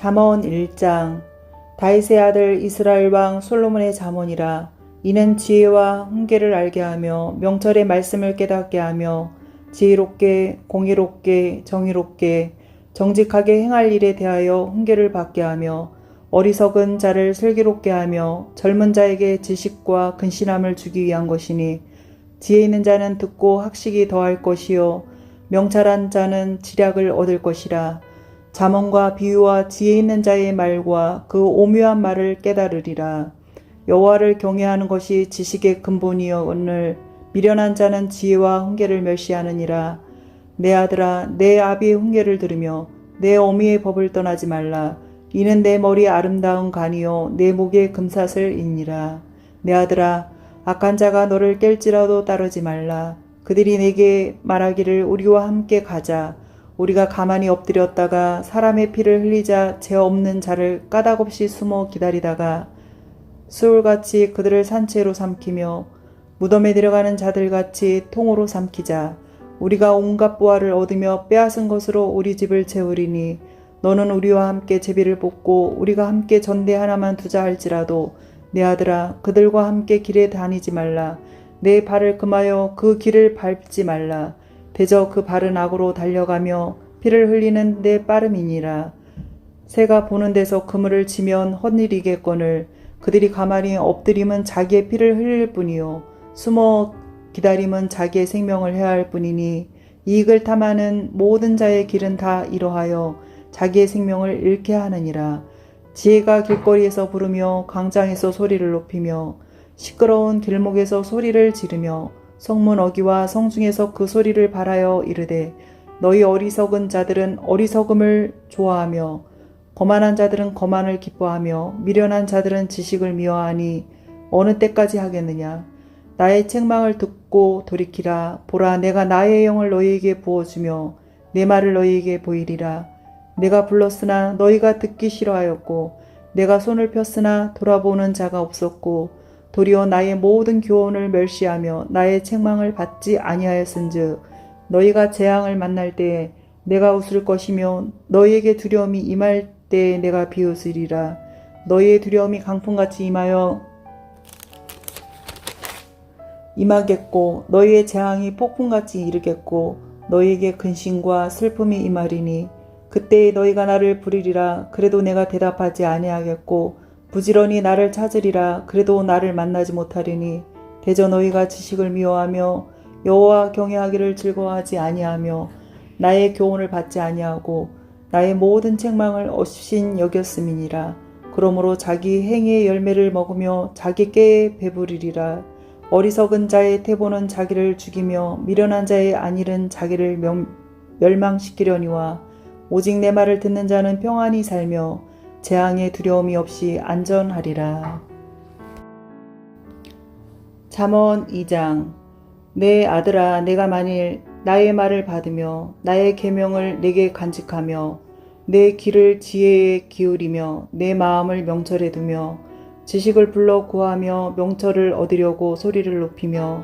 잠언 1장. 다윗의 아들 이스라엘 왕 솔로몬의 잠언이라. 이는 지혜와 훈계를 알게 하며 명철의 말씀을 깨닫게 하며 지혜롭게 공의롭게 정의롭게 정직하게 행할 일에 대하여 훈계를 받게 하며 어리석은 자를 슬기롭게 하며 젊은 자에게 지식과 근신함을 주기 위한 것이니, 지혜 있는 자는 듣고 학식이 더할 것이요 명철한 자는 지략을 얻을 것이라. 잠언과 비유와 지혜 있는 자의 말과 그 오묘한 말을 깨달으리라. 여호와를 경외하는 것이 지식의 근본이오늘 미련한 자는 지혜와 훈계를 멸시하느니라. 내 아들아, 내 아비의 훈계를 들으며 내 어미의 법을 떠나지 말라. 이는 내 머리에 아름다운 간이요 내 목에 금사슬이니라. 내 아들아, 악한 자가 너를 깰지라도 따르지 말라. 그들이 내게 말하기를 우리와 함께 가자. 우리가 가만히 엎드렸다가 사람의 피를 흘리자 죄 없는 자를 까닭없이 숨어 기다리다가 수울같이 그들을 산채로 삼키며 무덤에 들어가는 자들같이 통으로 삼키자. 우리가 온갖 보화를 얻으며 빼앗은 것으로 우리 집을 채우리니, 너는 우리와 함께 제비를 뽑고 우리가 함께 전대 하나만 두자 할지라도 내 아들아, 그들과 함께 길에 다니지 말라. 내 발을 금하여 그 길을 밟지 말라. 대저 그 발은 악으로 달려가며 피를 흘리는 데 빠름이니라. 새가 보는 데서 그물을 치면 헛일이겠거늘 그들이 가만히 엎드림은 자기의 피를 흘릴 뿐이요 숨어 기다림은 자기의 생명을 해할 뿐이니, 이익을 탐하는 모든 자의 길은 다 이러하여 자기의 생명을 잃게 하느니라. 지혜가 길거리에서 부르며 광장에서 소리를 높이며 시끄러운 길목에서 소리를 지르며 성문 어귀와 성중에서 그 소리를 발하여 이르되, 너희 어리석은 자들은 어리석음을 좋아하며 거만한 자들은 거만을 기뻐하며 미련한 자들은 지식을 미워하니 어느 때까지 하겠느냐. 나의 책망을 듣고 돌이키라. 보라, 내가 나의 영을 너희에게 부어주며 내 말을 너희에게 보이리라. 내가 불렀으나 너희가 듣기 싫어하였고 내가 손을 폈으나 돌아보는 자가 없었고 도리어 나의 모든 교훈을 멸시하며 나의 책망을 받지 아니하였은즉, 너희가 재앙을 만날 때에 내가 웃을 것이며 너희에게 두려움이 임할 때에 내가 비웃으리라. 너희의 두려움이 강풍같이 임하겠고 너희의 재앙이 폭풍같이 이르겠고 너희에게 근심과 슬픔이 임하리니, 그때에 너희가 나를 부르리라. 그래도 내가 대답하지 아니하겠고 부지런히 나를 찾으리라. 그래도 나를 만나지 못하리니, 대저 너희가 지식을 미워하며 여호와 경외하기를 즐거워하지 아니하며 나의 교훈을 받지 아니하고 나의 모든 책망을 업신 여겼음이니라. 그러므로 자기 행위의 열매를 먹으며 자기 깨에 배부르리라. 어리석은 자의 태보는 자기를 죽이며 미련한 자의 안일은 자기를 멸망시키려니와, 오직 내 말을 듣는 자는 평안히 살며 재앙의 두려움이 없이 안전하리라. 잠언 2장. 내 아들아, 내가 만일 나의 말을 받으며 나의 계명을 내게 간직하며 내 귀를 지혜에 기울이며 내 마음을 명철에 두며 지식을 불러 구하며 명철을 얻으려고 소리를 높이며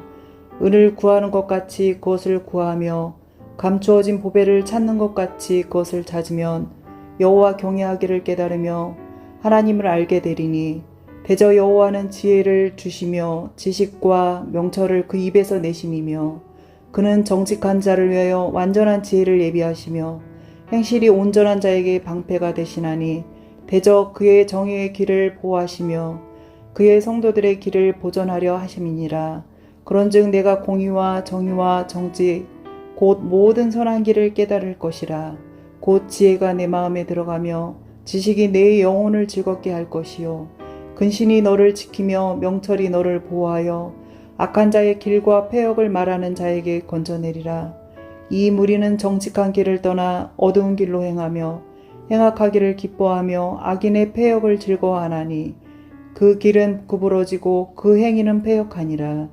은을 구하는 것 같이 그것을 구하며 감추어진 보배를 찾는 것 같이 그것을 찾으면 여호와 경외하기를 깨달으며 하나님을 알게 되리니, 대저 여호와는 지혜를 주시며 지식과 명철을 그 입에서 내심이며 그는 정직한 자를 위하여 완전한 지혜를 예비하시며 행실이 온전한 자에게 방패가 되시나니, 대저 그의 정의의 길을 보호하시며 그의 성도들의 길을 보전하려 하심이니라. 그런즉 내가 공의와 정의와 정직 곧 모든 선한 길을 깨달을 것이라. 곧 지혜가 내 마음에 들어가며 지식이 내 영혼을 즐겁게 할 것이요 근신이 너를 지키며 명철이 너를 보호하여 악한 자의 길과 패역을 말하는 자에게 건져내리라. 이 무리는 정직한 길을 떠나 어두운 길로 행하며 행악하기를 기뻐하며 악인의 패역을 즐거워하나니, 그 길은 구부러지고 그 행위는 패역하니라.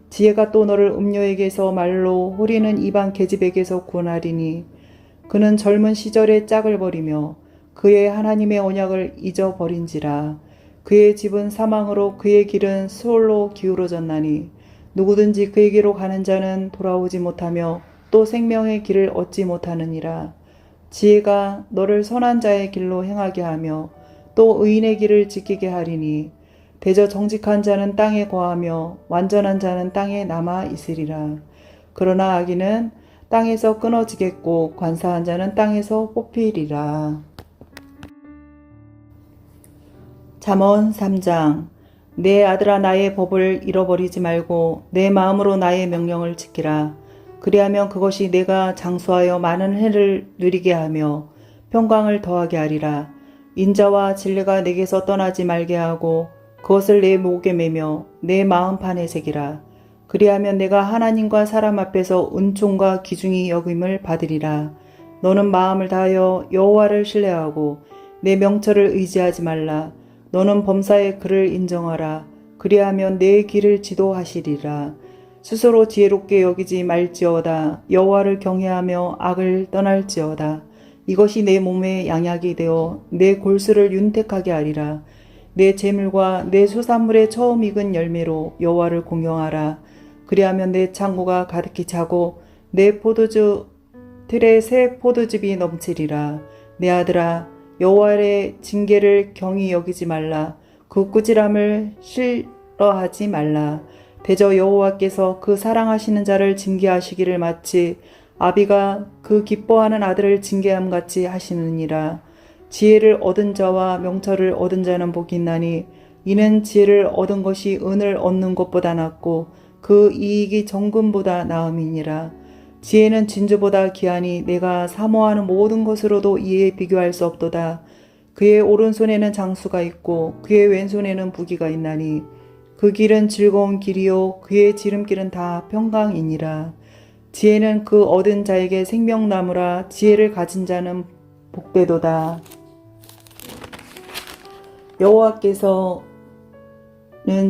지혜가 또 너를 음녀에게서 말로, 호리는 이방 계집에게서 구원하리니, 그는 젊은 시절에 짝을 버리며 그의 하나님의 언약을 잊어버린지라. 그의 집은 사망으로 그의 길은 수월로 기울어졌나니, 누구든지 그에게로 가는 자는 돌아오지 못하며 또 생명의 길을 얻지 못하느니라. 지혜가 너를 선한 자의 길로 행하게 하며 또 의인의 길을 지키게 하리니 대저 정직한 자는 땅에 거하며 완전한 자는 땅에 남아 있으리라. 그러나 악인은 땅에서 끊어지겠고 관사한 자는 땅에서 뽑히리라. 잠언 3장. 내 아들아, 나의 법을 잃어버리지 말고 내 마음으로 나의 명령을 지키라. 그리하면 그것이 내가 장수하여 많은 해를 누리게 하며 평강을 더하게 하리라. 인자와 진리가 내게서 떠나지 말게 하고 그것을 내 목에 매며 내 마음판에 새기라. 그리하면 내가 하나님과 사람 앞에서 은총과 기중이 여김을 받으리라. 너는 마음을 다하여 여호와를 신뢰하고 내 명철을 의지하지 말라. 너는 범사의 그를 인정하라. 그리하면 내 길을 지도하시리라. 스스로 지혜롭게 여기지 말지어다. 여호와를 경외하며 악을 떠날지어다. 이것이 내 몸에 양약이 되어 내 골수를 윤택하게 하리라. 내 재물과 내 수산물의 처음 익은 열매로 여호와를 공경하라. 그리하면 내 창고가 가득히 차고 내 포도주 틀에 새 포도즙이 넘치리라. 내 아들아, 여호와의 징계를 경히 여기지 말라. 그 꾸지람을 싫어하지 말라. 대저 여호와께서 그 사랑하시는 자를 징계하시기를 마치 아비가 그 기뻐하는 아들을 징계함 같이 하시느니라. 지혜를 얻은 자와 명철을 얻은 자는 복이 있나니 이는 지혜를 얻은 것이 은을 얻는 것보다 낫고 그 이익이 정금보다 나음이니라. 지혜는 진주보다 귀하니 내가 사모하는 모든 것으로도 이에 비교할 수 없도다. 그의 오른손에는 장수가 있고 그의 왼손에는 부귀가 있나니 그 길은 즐거운 길이요 그의 지름길은 다 평강이니라. 지혜는 그 얻은 자에게 생명나무라. 지혜를 가진 자는 복되도다. 여호와께서는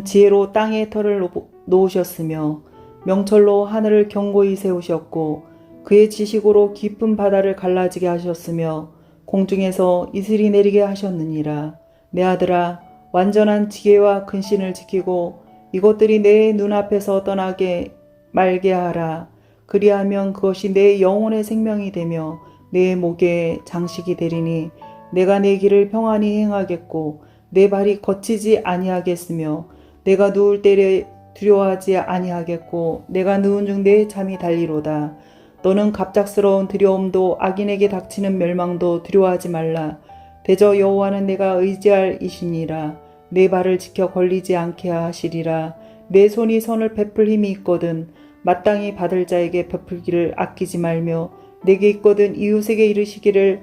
지혜로 땅에 터를 놓으셨으며 명철로 하늘을 견고히 세우셨고 그의 지식으로 깊은 바다를 갈라지게 하셨으며 공중에서 이슬이 내리게 하셨느니라. 내 아들아, 완전한 지혜와 근신을 지키고 이것들이 내 눈앞에서 떠나게 말게 하라. 그리하면 그것이 내 영혼의 생명이 되며 내 목에 장식이 되리니 내가 내 길을 평안히 행하겠고 내 발이 거치지 아니하겠으며 내가 누울 때에 두려워하지 아니하겠고 내가 누운 중 내 잠이 달리로다. 너는 갑작스러운 두려움도 악인에게 닥치는 멸망도 두려워하지 말라. 대저 여호와는 내가 의지할 이시니라. 내 발을 지켜 걸리지 않게 하시리라. 내 손이 선을 베풀 힘이 있거든 마땅히 받을 자에게 베풀기를 아끼지 말며 내게 있거든 이웃에게 이르시기를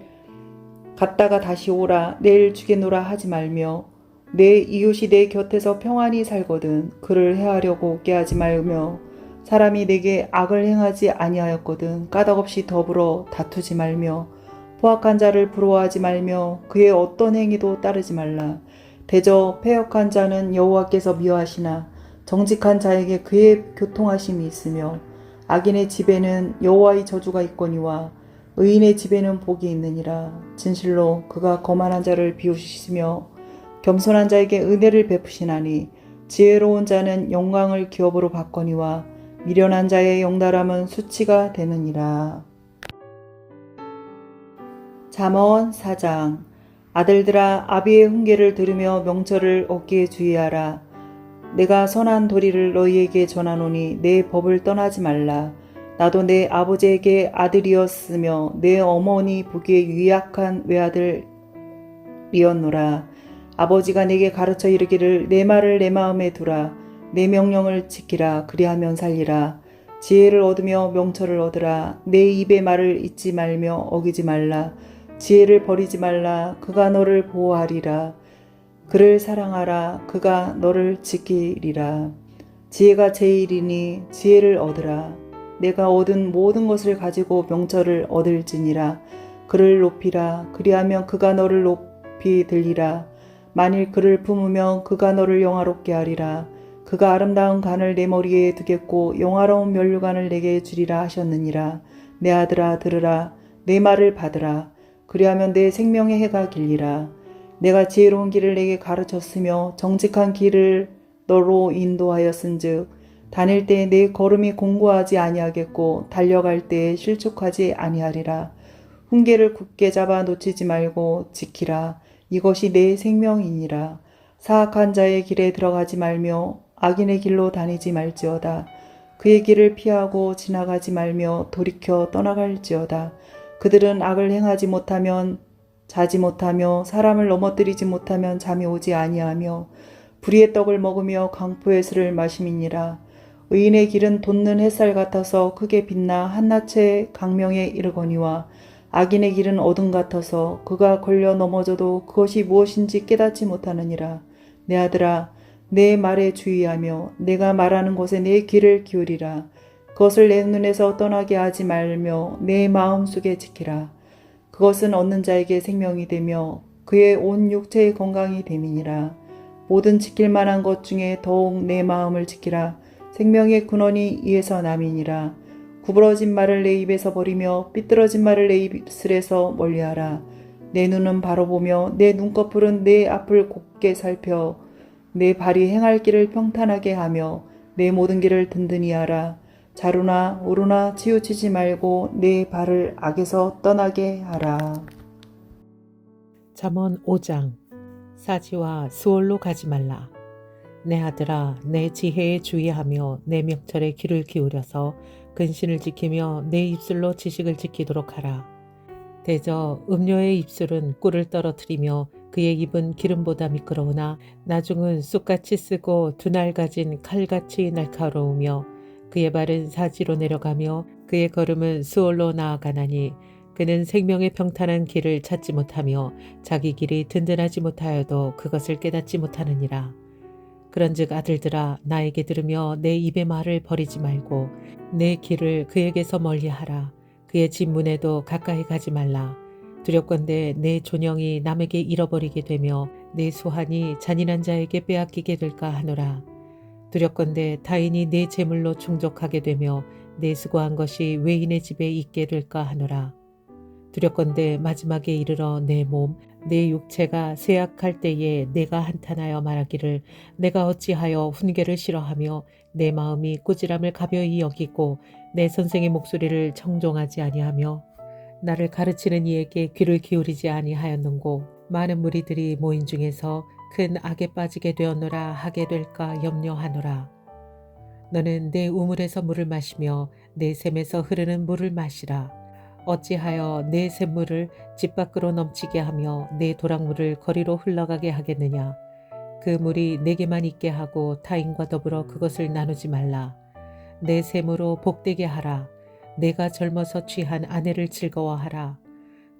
갔다가 다시 오라 내일 주겠노라 하지 말며 내 이웃이 내 곁에서 평안히 살거든 그를 해하려고 깨하지 말며 사람이 내게 악을 행하지 아니하였거든 까닭없이 더불어 다투지 말며 포악한 자를 부러워하지 말며 그의 어떤 행위도 따르지 말라. 대저 패역한 자는 여호와께서 미워하시나 정직한 자에게 그의 교통하심이 있으며 악인의 집에는 여호와의 저주가 있거니와 의인의 집에는 복이 있느니라. 진실로 그가 거만한 자를 비우시며 겸손한 자에게 은혜를 베푸시나니 지혜로운 자는 영광을 기업으로 받거니와 미련한 자의 영달함은 수치가 되느니라. 잠언 4장. 아들들아, 아비의 훈계를 들으며 명철을 얻기에 주의하라. 내가 선한 도리를 너희에게 전하노니 내 법을 떠나지 말라. 나도 내 아버지에게 아들이었으며 내 어머니 보기에 유약한 외아들이었노라. 아버지가 내게 가르쳐 이르기를 내 말을 내 마음에 두라. 내 명령을 지키라. 그리하면 살리라. 지혜를 얻으며 명철을 얻으라. 내 입의 말을 잊지 말며 어기지 말라. 지혜를 버리지 말라. 그가 너를 보호하리라. 그를 사랑하라. 그가 너를 지키리라. 지혜가 제일이니 지혜를 얻으라. 내가 얻은 모든 것을 가지고 명철을 얻을지니라. 그를 높이라. 그리하면 그가 너를 높이 들리라. 만일 그를 품으면 그가 너를 영화롭게 하리라. 그가 아름다운 간을 내 머리에 두겠고 영화로운 면류관을 내게 주리라 하셨느니라. 내 아들아, 들으라. 내 말을 받으라. 그리하면 내 생명의 해가 길리라. 내가 지혜로운 길을 내게 가르쳤으며 정직한 길을 너로 인도하였은즉 다닐 때에 내 걸음이 공고하지 아니하겠고 달려갈 때에 실축하지 아니하리라. 훈계를 굳게 잡아 놓치지 말고 지키라. 이것이 내 생명이니라. 사악한 자의 길에 들어가지 말며 악인의 길로 다니지 말지어다. 그의 길을 피하고 지나가지 말며 돌이켜 떠나갈지어다. 그들은 악을 행하지 못하면 자지 못하며 사람을 넘어뜨리지 못하면 잠이 오지 아니하며 불의의 떡을 먹으며 강포의 술을 마심이니라. 의인의 길은 돋는 햇살 같아서 크게 빛나 한낮의 강명에 이르거니와 악인의 길은 어둠 같아서 그가 걸려 넘어져도 그것이 무엇인지 깨닫지 못하느니라. 내 아들아, 내 말에 주의하며 내가 말하는 곳에 내 귀를 기울이라. 그것을 내 눈에서 떠나게 하지 말며 내 마음속에 지키라. 그것은 얻는 자에게 생명이 되며 그의 온 육체의 건강이 됨이니라. 모든 지킬 만한 것 중에 더욱 내 마음을 지키라. 생명의 근원이 이에서 남이니라. 구부러진 말을 내 입에서 버리며 삐뚤어진 말을 내 입술에서 멀리하라. 내 눈은 바로 보며 내 눈꺼풀은 내 앞을 곱게 살펴 내 발이 행할 길을 평탄하게 하며 내 모든 길을 든든히 하라. 좌루나 우루나 치우치지 말고 내 발을 악에서 떠나게 하라. 잠언 5장. 사지와 수월로 가지 말라. 내 아들아, 내 지혜에 주의하며 내 명철에 귀를 기울여서 근신을 지키며 내 입술로 지식을 지키도록 하라. 대저 음료의 입술은 꿀을 떨어뜨리며 그의 입은 기름보다 미끄러우나 나중은 쑥같이 쓰고 두 날 가진 칼같이 날카로우며 그의 발은 사지로 내려가며 그의 걸음은 수월로 나아가나니 그는 생명의 평탄한 길을 찾지 못하며 자기 길이 든든하지 못하여도 그것을 깨닫지 못하느니라. 그런즉 아들들아, 나에게 들으며 내 입의 말을 버리지 말고 내 길을 그에게서 멀리하라. 그의 집문에도 가까이 가지 말라. 두렵건대 내 존영이 남에게 잃어버리게 되며 내 수한이 잔인한 자에게 빼앗기게 될까 하노라. 두렵건대 타인이 내 재물로 충족하게 되며 내 수고한 것이 외인의 집에 있게 될까 하노라. 두렵건대 마지막에 이르러 내 몸, 내 육체가 쇠약할 때에 내가 한탄하여 말하기를 내가 어찌하여 훈계를 싫어하며 내 마음이 꾸지람을 가벼이 여기고 내 선생의 목소리를 청종하지 아니하며 나를 가르치는 이에게 귀를 기울이지 아니하였는고 많은 무리들이 모인 중에서 큰 악에 빠지게 되었노라 하게 될까 염려하노라. 너는 내 우물에서 물을 마시며 내 샘에서 흐르는 물을 마시라. 어찌하여 내 샘물을 집 밖으로 넘치게 하며 내 도랑물을 거리로 흘러가게 하겠느냐. 그 물이 내게만 있게 하고 타인과 더불어 그것을 나누지 말라. 내 샘으로 복되게 하라. 내가 젊어서 취한 아내를 즐거워하라.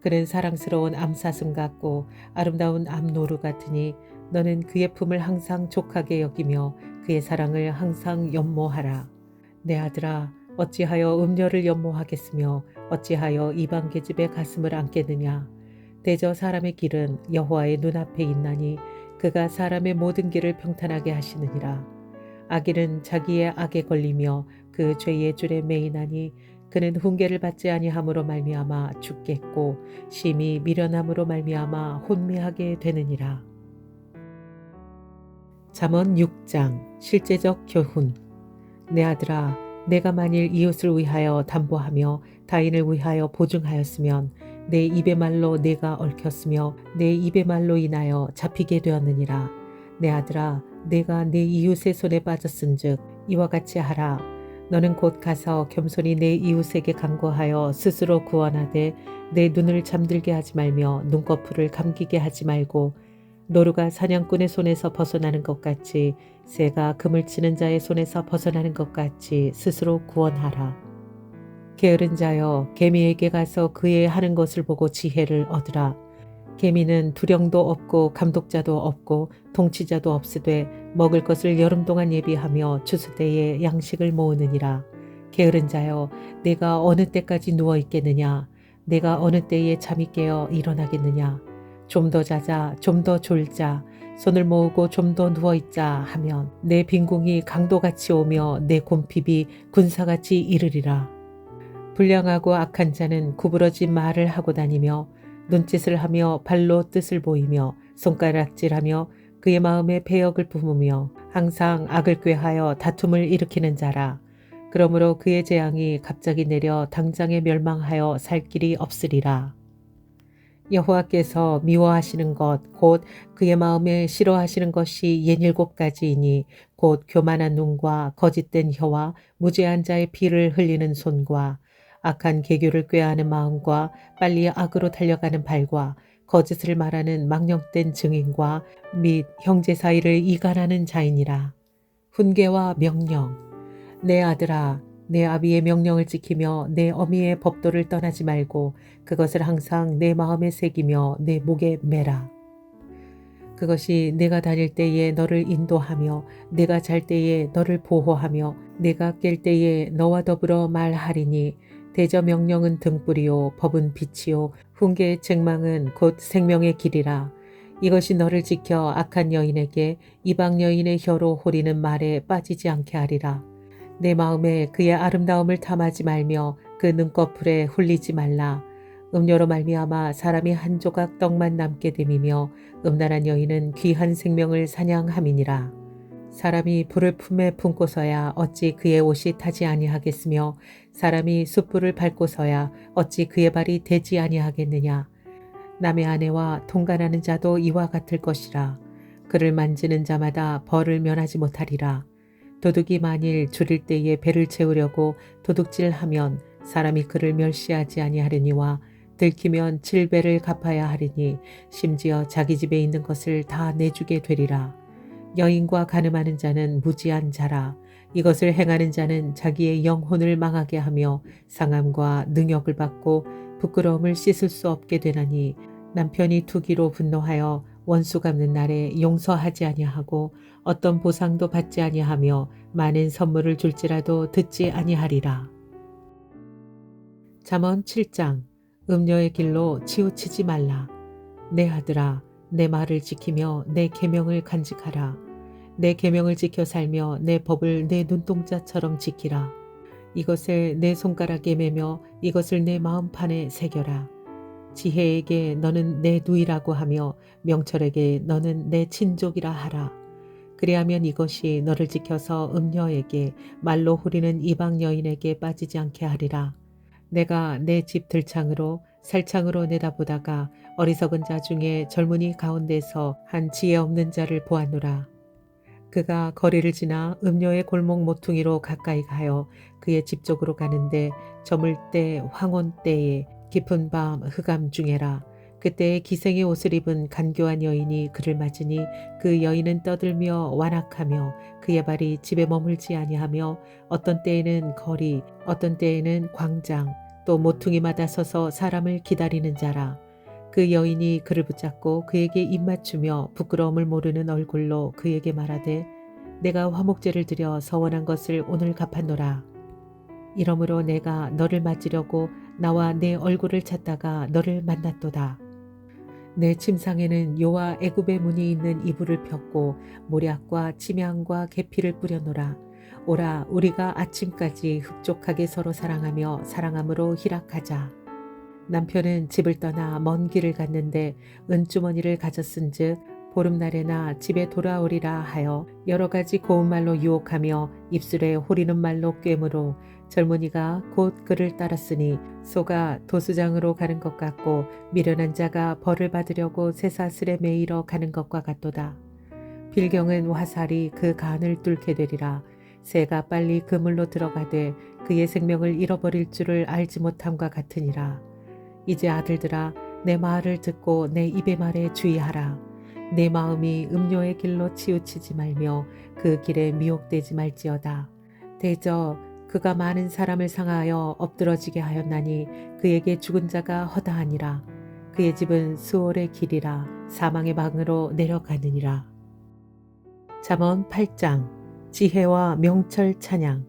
그는 사랑스러운 암사슴 같고 아름다운 암노루 같으니 너는 그의 품을 항상 족하게 여기며 그의 사랑을 항상 연모하라. 내 아들아, 어찌하여 음녀를 연모하겠으며 어찌하여 이방 계집의 가슴을 안겠느냐. 대저 사람의 길은 여호와의 눈앞에 있나니 그가 사람의 모든 길을 평탄하게 하시느니라. 악인은 자기의 악에 걸리며 그 죄의 줄에 매이나니 그는 훈계를 받지 아니함으로 말미암아 죽겠고 심히 미련함으로 말미암아 혼미하게 되느니라. 잠언 6장. 실제적 교훈. 내 아들아, 내가 만일 이웃을 위하여 담보하며 타인을 위하여 보증하였으면 내 입의 말로 내가 얽혔으며 내 입의 말로 인하여 잡히게 되었느니라. 내 아들아, 내가 내 이웃의 손에 빠졌은즉 이와 같이 하라. 너는 곧 가서 겸손히 내 이웃에게 간구하여 스스로 구원하되 내 눈을 잠들게 하지 말며 눈꺼풀을 감기게 하지 말고 노루가 사냥꾼의 손에서 벗어나는 것 같이 새가 그물 치는 자의 손에서 벗어나는 것 같이 스스로 구원하라. 게으른 자여, 개미에게 가서 그의 하는 것을 보고 지혜를 얻으라. 개미는 두령도 없고 감독자도 없고 통치자도 없으되 먹을 것을 여름 동안 예비하며 추수 때에 양식을 모으느니라. 게으른 자여, 내가 어느 때까지 누워 있겠느냐? 내가 어느 때에 잠이 깨어 일어나겠느냐? 좀 더 자자, 좀 더 졸자, 손을 모으고 좀 더 누워있자 하면 내 빈궁이 강도같이 오며 내 곰핍이 군사같이 이르리라. 불량하고 악한 자는 구부러진 말을 하고 다니며 눈짓을 하며 발로 뜻을 보이며 손가락질하며 그의 마음에 배역을 품으며 항상 악을 꾀하여 다툼을 일으키는 자라. 그러므로 그의 재앙이 갑자기 내려 당장에 멸망하여 살 길이 없으리라. 여호와께서 미워하시는 것 곧 그의 마음에 싫어하시는 것이 67가지이니 곧 교만한 눈과 거짓된 혀와 무죄한 자의 피를 흘리는 손과 악한 계교를 꾀하는 마음과 빨리 악으로 달려가는 발과 거짓을 말하는 망령된 증인과 및 형제 사이를 이간하는 자이니라. 훈계와 명령. 내 아들아, 내 아비의 명령을 지키며 내 어미의 법도를 떠나지 말고 그것을 항상 내 마음에 새기며 내 목에 매라. 그것이 내가 다닐 때에 너를 인도하며 내가 잘 때에 너를 보호하며 내가 깰 때에 너와 더불어 말하리니 대저 명령은 등불이요 법은 빛이요 훈계의 책망은 곧 생명의 길이라. 이것이 너를 지켜 악한 여인에게 이방 여인의 혀로 호리는 말에 빠지지 않게 하리라. 내 마음에 그의 아름다움을 탐하지 말며 그 눈꺼풀에 홀리지 말라. 음료로 말미암아 사람이 한 조각 떡만 남게 됨이며 음란한 여인은 귀한 생명을 사냥함이니라. 사람이 불을 품에 품고서야 어찌 그의 옷이 타지 아니하겠으며 사람이 숯불을 밟고서야 어찌 그의 발이 되지 아니하겠느냐. 남의 아내와 통간하는 자도 이와 같을 것이라. 그를 만지는 자마다 벌을 면하지 못하리라. 도둑이 만일 줄일 때에 배를 채우려고 도둑질하면 사람이 그를 멸시하지 아니하려니와 들키면 7배를 갚아야 하리니 심지어 자기 집에 있는 것을 다 내주게 되리라. 여인과 간음하는 자는 무지한 자라. 이것을 행하는 자는 자기의 영혼을 망하게 하며 상함과 능욕을 받고 부끄러움을 씻을 수 없게 되나니 남편이 투기로 분노하여 원수 갚는 날에 용서하지 아니하고 어떤 보상도 받지 아니하며 많은 선물을 줄지라도 듣지 아니하리라. 잠언 7장. 음녀의 길로 치우치지 말라. 내 아들아, 내 말을 지키며 내 계명을 간직하라. 내 계명을 지켜 살며 내 법을 내 눈동자처럼 지키라. 이것을 내 손가락에 매며 이것을 내 마음판에 새겨라. 지혜에게 너는 내 누이라고 하며 명철에게 너는 내 친족이라 하라. 그리하면 이것이 너를 지켜서 음녀에게 말로 후리는 이방 여인에게 빠지지 않게 하리라. 내가 내 집 들창으로 살창으로 내다보다가 어리석은 자 중에 젊은이 가운데서 한 지혜 없는 자를 보았노라. 그가 거리를 지나 음녀의 골목 모퉁이로 가까이 가여 그의 집 쪽으로 가는데 저물 때 황혼 때에 깊은 밤 흑암 중에라. 그때에 기생의 옷을 입은 간교한 여인이 그를 맞으니 그 여인은 떠들며 완악하며 그의 발이 집에 머물지 아니하며 어떤 때에는 거리 어떤 때에는 광장 또 모퉁이마다 서서 사람을 기다리는 자라. 그 여인이 그를 붙잡고 그에게 입맞추며 부끄러움을 모르는 얼굴로 그에게 말하되 내가 화목제를 드려 서원한 것을 오늘 갚았노라. 이러므로 내가 너를 맞으려고 나와 내 얼굴을 찾다가 너를 만났도다. 내 침상에는 요와 애굽의 문이 있는 이불을 폈고 모략과 침향과 계피를 뿌려놓으라. 오라 우리가 아침까지 흡족하게 서로 사랑하며 사랑함으로 희락하자. 남편은 집을 떠나 먼 길을 갔는데 은주머니를 가졌은즉 보름날에나 집에 돌아오리라 하여 여러 가지 고운 말로 유혹하며 입술에 호리는 말로 꿰므로 젊은이가 곧 그를 따랐으니 소가 도수장으로 가는 것 같고 미련한 자가 벌을 받으려고 쇠사슬에 매이러 가는 것과 같도다. 빌경은 화살이 그 간을 뚫게 되리라. 새가 빨리 그물로 들어가되 그의 생명을 잃어버릴 줄을 알지 못함과 같으니라. 이제 아들들아 내 말을 듣고 내 입의 말에 주의하라. 내 마음이 음료의 길로 치우치지 말며 그 길에 미혹되지 말지어다. 대저 그가 많은 사람을 상하여 엎드러지게 하였나니 그에게 죽은 자가 허다하니라. 그의 집은 수월의 길이라 사망의 방으로 내려가느니라. 잠언 8장. 지혜와 명철 찬양.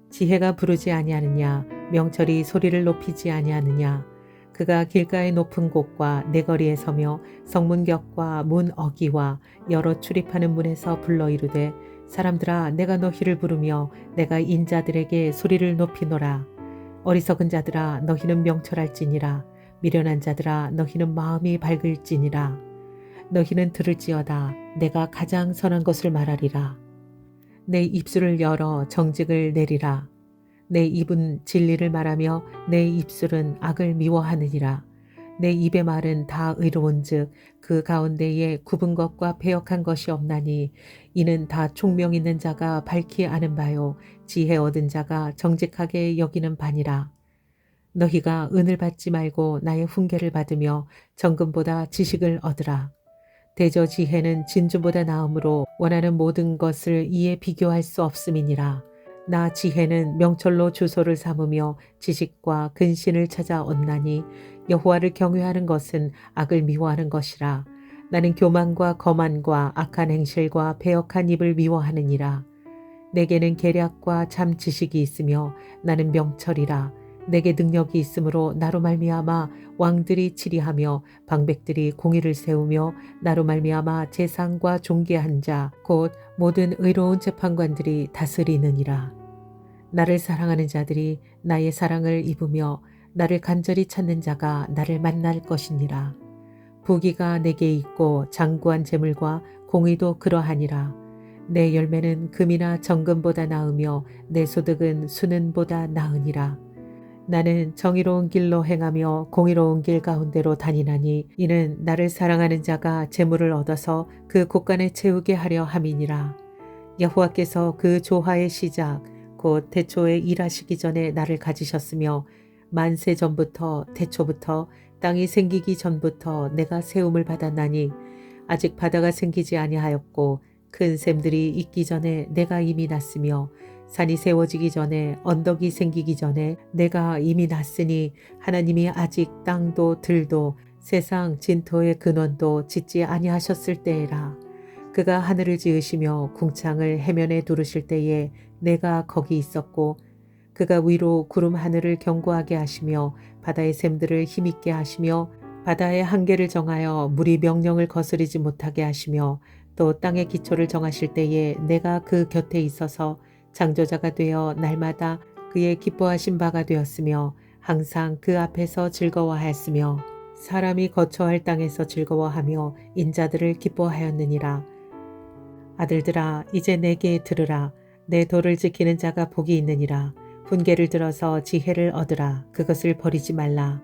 지혜가 부르지 아니하느냐 명철이 소리를 높이지 아니하느냐. 그가 길가의 높은 곳과 내거리에 서며 성문격과 문 어기와 여러 출입하는 문에서 불러 이르되 사람들아 내가 너희를 부르며 내가 인자들에게 소리를 높이노라. 어리석은 자들아 너희는 명철할지니라. 미련한 자들아 너희는 마음이 밝을지니라. 너희는 들을지어다. 내가 가장 선한 것을 말하리라. 내 입술을 열어 정직을 내리라. 내 입은 진리를 말하며 내 입술은 악을 미워하느니라. 내 입의 말은 다 의로운즉 그 가운데에 굽은 것과 배역한 것이 없나니 이는 다 총명 있는 자가 밝히 아는 바요 지혜 얻은 자가 정직하게 여기는 바니라. 너희가 은을 받지 말고 나의 훈계를 받으며 정금보다 지식을 얻으라. 대저 지혜는 진주보다 나음으로 원하는 모든 것을 이에 비교할 수 없음이니라. 나 지혜는 명철로 주소를 삼으며 지식과 근신을 찾아 얻나니 여호와를 경외하는 것은 악을 미워하는 것이라. 나는 교만과 거만과 악한 행실과 배역한 입을 미워하느니라. 내게는 계략과 참 지식이 있으며 나는 명철이라. 내게 능력이 있으므로 나로 말미암아 왕들이 치리하며 방백들이 공의를 세우며 나로 말미암아 재상과 존귀한 자 곧 모든 의로운 재판관들이 다스리느니라. 나를 사랑하는 자들이 나의 사랑을 입으며 나를 간절히 찾는 자가 나를 만날 것이니라. 부귀가 내게 있고 장구한 재물과 공의도 그러하니라. 내 열매는 금이나 정금보다 나으며 내 소득은 수는보다 나으니라. 나는 정의로운 길로 행하며 공의로운 길 가운데로 다니나니 이는 나를 사랑하는 자가 재물을 얻어서 그 곳간에 채우게 하려 함이니라. 여호와께서 그 조화의 시작 곧 태초에 일하시기 전에 나를 가지셨으며 만세 전부터 태초부터 땅이 생기기 전부터 내가 세움을 받았나니 아직 바다가 생기지 아니하였고 큰 샘들이 있기 전에 내가 이미 났으며 산이 세워지기 전에 언덕이 생기기 전에 내가 이미 났으니 하나님이 아직 땅도 들도 세상 진토의 근원도 짓지 아니하셨을 때에라. 그가 하늘을 지으시며 궁창을 해면에 두르실 때에 내가 거기 있었고 그가 위로 구름 하늘을 견고하게 하시며 바다의 샘들을 힘있게 하시며 바다의 한계를 정하여 물이 명령을 거스르지 못하게 하시며 또 땅의 기초를 정하실 때에 내가 그 곁에 있어서 창조자가 되어 날마다 그의 기뻐하신 바가 되었으며 항상 그 앞에서 즐거워하였으며 사람이 거처할 땅에서 즐거워하며 인자들을 기뻐하였느니라. 아들들아 이제 내게 들으라. 내 도를 지키는 자가 복이 있느니라. 훈계를 들어서 지혜를 얻으라. 그것을 버리지 말라.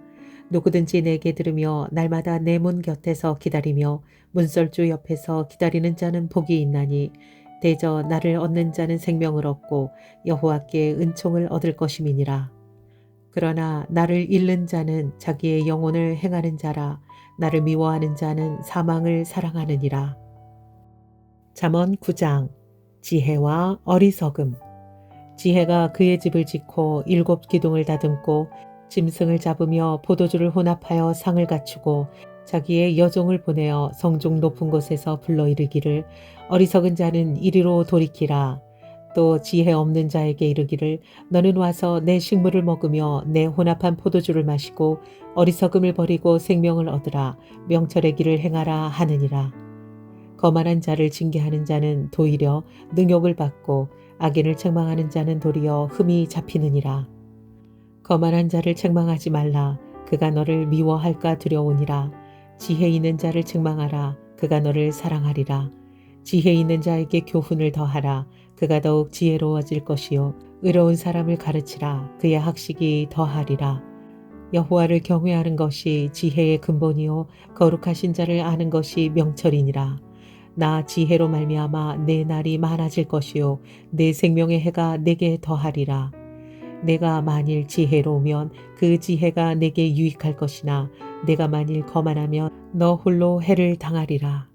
누구든지 내게 들으며 날마다 내 문 곁에서 기다리며 문설주 옆에서 기다리는 자는 복이 있나니 대저 나를 얻는 자는 생명을 얻고 여호와께 은총을 얻을 것임이니라. 그러나 나를 잃는 자는 자기의 영혼을 행하는 자라. 나를 미워하는 자는 사망을 사랑하느니라. 잠언 9장 지혜와 어리석음. 지혜가 그의 집을 짓고 7 기둥을 다듬고 짐승을 잡으며 포도주를 혼합하여 상을 갖추고 자기의 여종을 보내어 성중 높은 곳에서 불러 이르기를 어리석은 자는 이리로 돌이키라. 또 지혜 없는 자에게 이르기를 너는 와서 내 식물을 먹으며 내 혼합한 포도주를 마시고 어리석음을 버리고 생명을 얻으라. 명철의 길을 행하라 하느니라. 거만한 자를 징계하는 자는 도리어 능욕을 받고 악인을 책망하는 자는 도리어 흠이 잡히느니라. 거만한 자를 책망하지 말라. 그가 너를 미워할까 두려우니라. 지혜 있는 자를 책망하라. 그가 너를 사랑하리라. 지혜 있는 자에게 교훈을 더하라. 그가 더욱 지혜로워질 것이요 의로운 사람을 가르치라. 그의 학식이 더하리라. 여호와를 경외하는 것이 지혜의 근본이요 거룩하신 자를 아는 것이 명철이니라. 나 지혜로 말미암아 내 날이 많아질 것이요 내 생명의 해가 내게 더하리라. 내가 만일 지혜로우면 그 지혜가 내게 유익할 것이나 내가 만일 거만하면 너 홀로 해를 당하리라.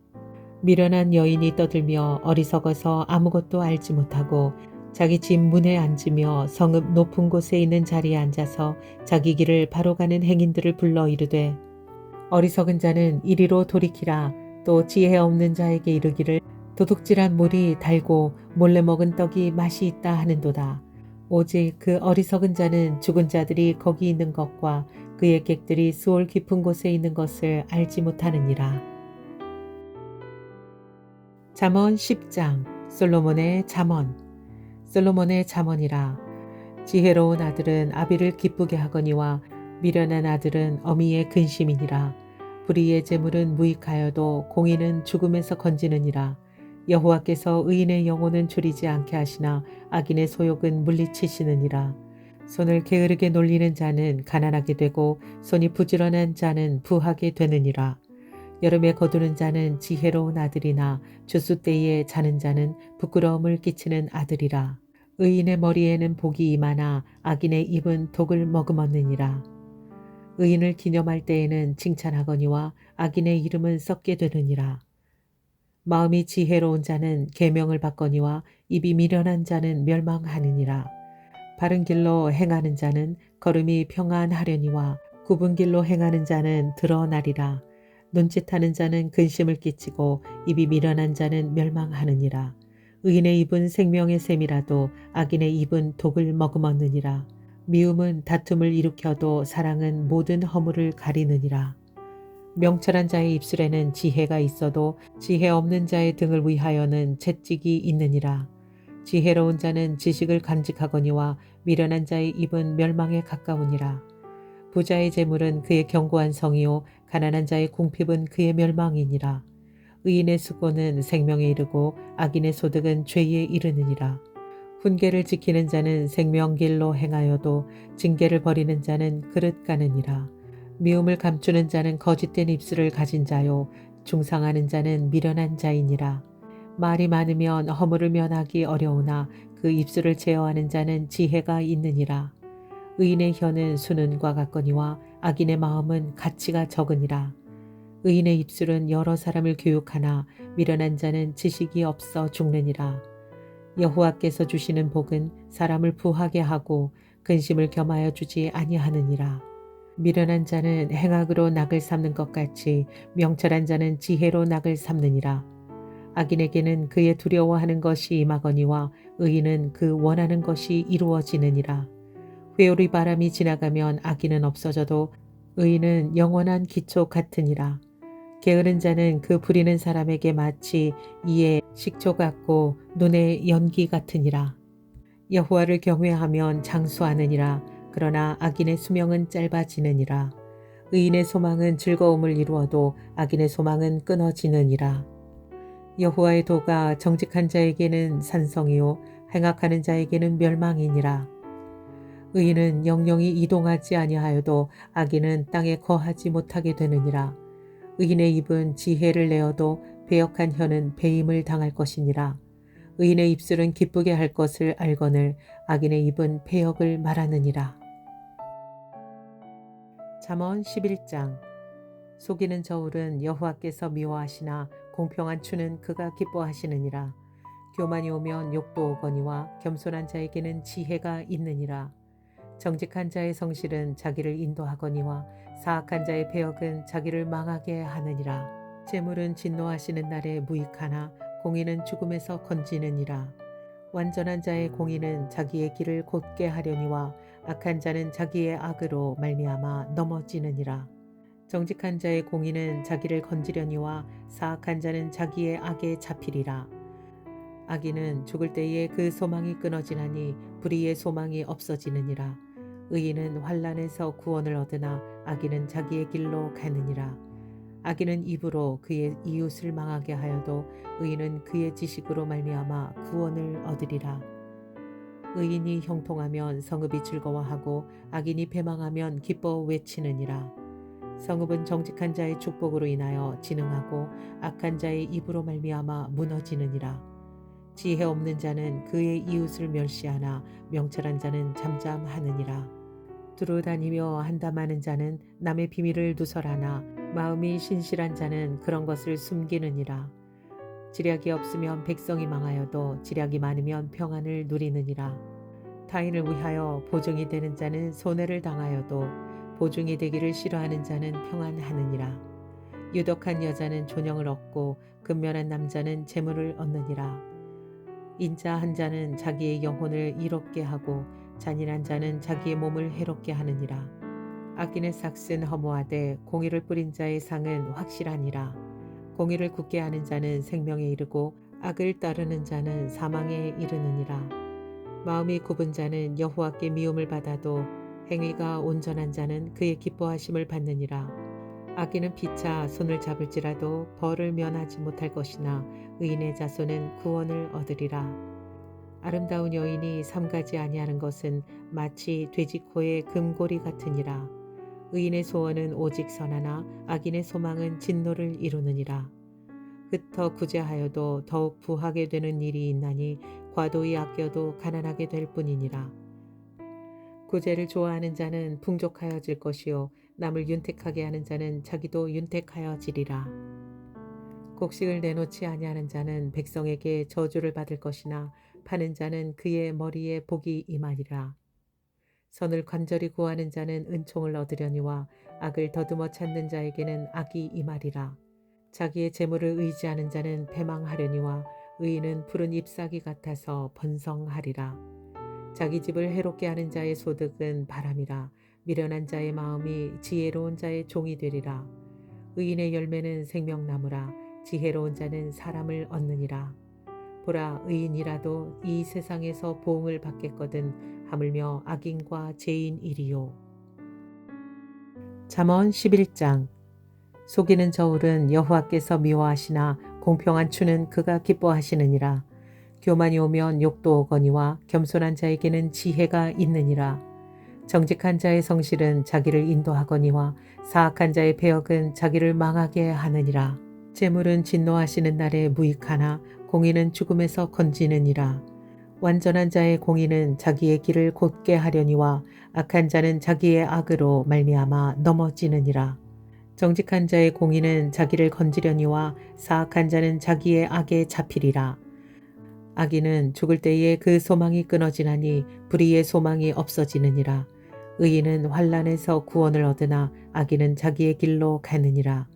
미련한 여인이 떠들며 어리석어서 아무것도 알지 못하고 자기 집 문에 앉으며 성읍 높은 곳에 있는 자리에 앉아서 자기 길을 바로 가는 행인들을 불러 이르되 어리석은 자는 이리로 돌이키라. 또 지혜 없는 자에게 이르기를 도둑질한 물이 달고 몰래 먹은 떡이 맛이 있다 하는도다. 오직 그 어리석은 자는 죽은 자들이 거기 있는 것과 그의 객들이 수올 깊은 곳에 있는 것을 알지 못하느니라. 잠언 10장 솔로몬의 잠언. 솔로몬의 잠언이라. 지혜로운 아들은 아비를 기쁘게 하거니와 미련한 아들은 어미의 근심이니라. 불의의 재물은 무익하여도 공의는 죽음에서 건지느니라. 여호와께서 의인의 영혼은 줄이지 않게 하시나 악인의 소욕은 물리치시느니라. 손을 게으르게 놀리는 자는 가난하게 되고 손이 부지런한 자는 부하게 되느니라. 여름에 거두는 자는 지혜로운 아들이나 주수 때에 자는 자는 부끄러움을 끼치는 아들이라. 의인의 머리에는 복이 임하나 악인의 입은 독을 머금었느니라. 의인을 기념할 때에는 칭찬하거니와 악인의 이름은 썩게 되느니라. 마음이 지혜로운 자는 계명을 받거니와 입이 미련한 자는 멸망하느니라. 바른 길로 행하는 자는 걸음이 평안하려니와 굽은 길로 행하는 자는 드러나리라. 눈짓하는 자는 근심을 끼치고 입이 미련한 자는 멸망하느니라. 의인의 입은 생명의 샘이라도 악인의 입은 독을 머금었느니라. 미움은 다툼을 일으켜도 사랑은 모든 허물을 가리느니라. 명철한 자의 입술에는 지혜가 있어도 지혜 없는 자의 등을 위하여는 채찍이 있느니라. 지혜로운 자는 지식을 간직하거니와 미련한 자의 입은 멸망에 가까우니라. 부자의 재물은 그의 견고한 성이요 가난한 자의 궁핍은 그의 멸망이니라. 의인의 수고는 생명에 이르고 악인의 소득은 죄에 이르느니라. 훈계를 지키는 자는 생명길로 행하여도 징계를 버리는 자는 그릇 가느니라. 미움을 감추는 자는 거짓된 입술을 가진 자요 중상하는 자는 미련한 자이니라. 말이 많으면 허물을 면하기 어려우나 그 입술을 제어하는 자는 지혜가 있느니라. 의인의 혀는 수는과 같거니와 악인의 마음은 가치가 적으니라. 의인의 입술은 여러 사람을 교육하나 미련한 자는 지식이 없어 죽느니라. 여호와께서 주시는 복은 사람을 부하게 하고 근심을 겸하여 주지 아니하느니라. 미련한 자는 행악으로 낙을 삼는 것 같이 명철한 자는 지혜로 낙을 삼느니라. 악인에게는 그의 두려워하는 것이 임하거니와 의인은 그 원하는 것이 이루어지느니라. 회오리 바람이 지나가면 악인은 없어져도 의인은 영원한 기초 같으니라. 게으른 자는 그 부리는 사람에게 마치 이에 식초 같고 눈에 연기 같으니라. 여호와를 경외하면 장수하느니라. 그러나 악인의 수명은 짧아지느니라. 의인의 소망은 즐거움을 이루어도 악인의 소망은 끊어지느니라. 여호와의 도가 정직한 자에게는 산성이요 행악하는 자에게는 멸망이니라. 의인은 영영이 이동하지 아니하여도 악인은 땅에 거하지 못하게 되느니라. 의인의 입은 지혜를 내어도 배역한 혀는 배임을 당할 것이니라. 의인의 입술은 기쁘게 할 것을 알거늘 악인의 입은 패역을 말하느니라. 잠언 11장. 속이는 저울은 여호와께서 미워하시나 공평한 추는 그가 기뻐하시느니라. 교만이 오면 욕도 오거니와 겸손한 자에게는 지혜가 있느니라. 정직한 자의 성실은 자기를 인도하거니와 사악한 자의 배역은 자기를 망하게 하느니라. 재물은 진노하시는 날에 무익하나 공의는 죽음에서 건지느니라. 완전한 자의 공의는 자기의 길을 곧게 하려니와 악한 자는 자기의 악으로 말미암아 넘어지느니라. 정직한 자의 공의는 자기를 건지려니와 사악한 자는 자기의 악에 잡히리라. 악인은 죽을 때에 그 소망이 끊어지나니 불의의 소망이 없어지느니라. 의인은 환난에서 구원을 얻으나 악인은 자기의 길로 가느니라. 악인은 입으로 그의 이웃을 망하게 하여도 의인은 그의 지식으로 말미암아 구원을 얻으리라. 의인이 형통하면 성읍이 즐거워하고 악인이 패망하면 기뻐 외치느니라. 성읍은 정직한 자의 축복으로 인하여 진흥하고 악한 자의 입으로 말미암아 무너지느니라. 지혜 없는 자는 그의 이웃을 멸시하나 명철한 자는 잠잠하느니라. 두루 다니며 한담하는 자는 남의 비밀을 누설하나 마음이 신실한 자는 그런 것을 숨기느니라. 지략이 없으면 백성이 망하여도 지략이 많으면 평안을 누리느니라. 타인을 위하여 보증이 되는 자는 손해를 당하여도 보증이 되기를 싫어하는 자는 평안하느니라. 유덕한 여자는 존영을 얻고 근면한 남자는 재물을 얻느니라. 인자한 자는 자기의 영혼을 이롭게 하고 잔인한 자는 자기의 몸을 해롭게 하느니라. 악인의 삭은 허무하되 공의를 뿌린 자의 상은 확실하니라. 공의를 굳게 하는 자는 생명에 이르고 악을 따르는 자는 사망에 이르느니라. 마음이 굽은 자는 여호와께 미움을 받아도 행위가 온전한 자는 그의 기뻐하심을 받느니라. 악인은 피차 손을 잡을지라도 벌을 면하지 못할 것이나 의인의 자손은 구원을 얻으리라. 아름다운 여인이 삼가지 아니하는 것은 마치 돼지코의 금고리 같으니라. 의인의 소원은 오직 선하나 악인의 소망은 진노를 이루느니라. 흩어 구제하여도 더욱 부하게 되는 일이 있나니 과도히 아껴도 가난하게 될 뿐이니라. 구제를 좋아하는 자는 풍족하여질 것이요 남을 윤택하게 하는 자는 자기도 윤택하여지리라. 곡식을 내놓지 아니하는 자는 백성에게 저주를 받을 것이나 파는 자는 그의 머리에 복이 임하리라. 선을 간절히 구하는 자는 은총을 얻으려니와 악을 더듬어 찾는 자에게는 악이 임하리라. 자기의 재물을 의지하는 자는 패망하려니와 의인은 푸른 잎사귀 같아서 번성하리라. 자기 집을 해롭게 하는 자의 소득은 바람이라. 미련한 자의 마음이 지혜로운 자의 종이 되리라. 의인의 열매는 생명나무라. 지혜로운 자는 사람을 얻느니라. 보라, 의인이라도 이 세상에서 보응을 받겠거든 하물며 악인과 죄인이리요. 잠언 11장. 속이는 저울은 여호와께서 미워하시나 공평한 추는 그가 기뻐하시느니라. 교만이 오면 욕도 오거니와 겸손한 자에게는 지혜가 있느니라. 정직한 자의 성실은 자기를 인도하거니와 사악한 자의 배역은 자기를 망하게 하느니라. 재물은 진노하시는 날에 무익하나 공의는 죽음에서 건지느니라. 완전한 자의 공의는 자기의 길을 곧게 하려니와 악한 자는 자기의 악으로 말미암아 넘어지느니라. 정직한 자의 공의는 자기를 건지려니와 사악한 자는 자기의 악에 잡히리라. 악인은 죽을 때에 그 소망이 끊어지나니 불의의 소망이 없어지느니라. 의인은 환난에서 구원을 얻으나 악인은 자기의 길로 가느니라.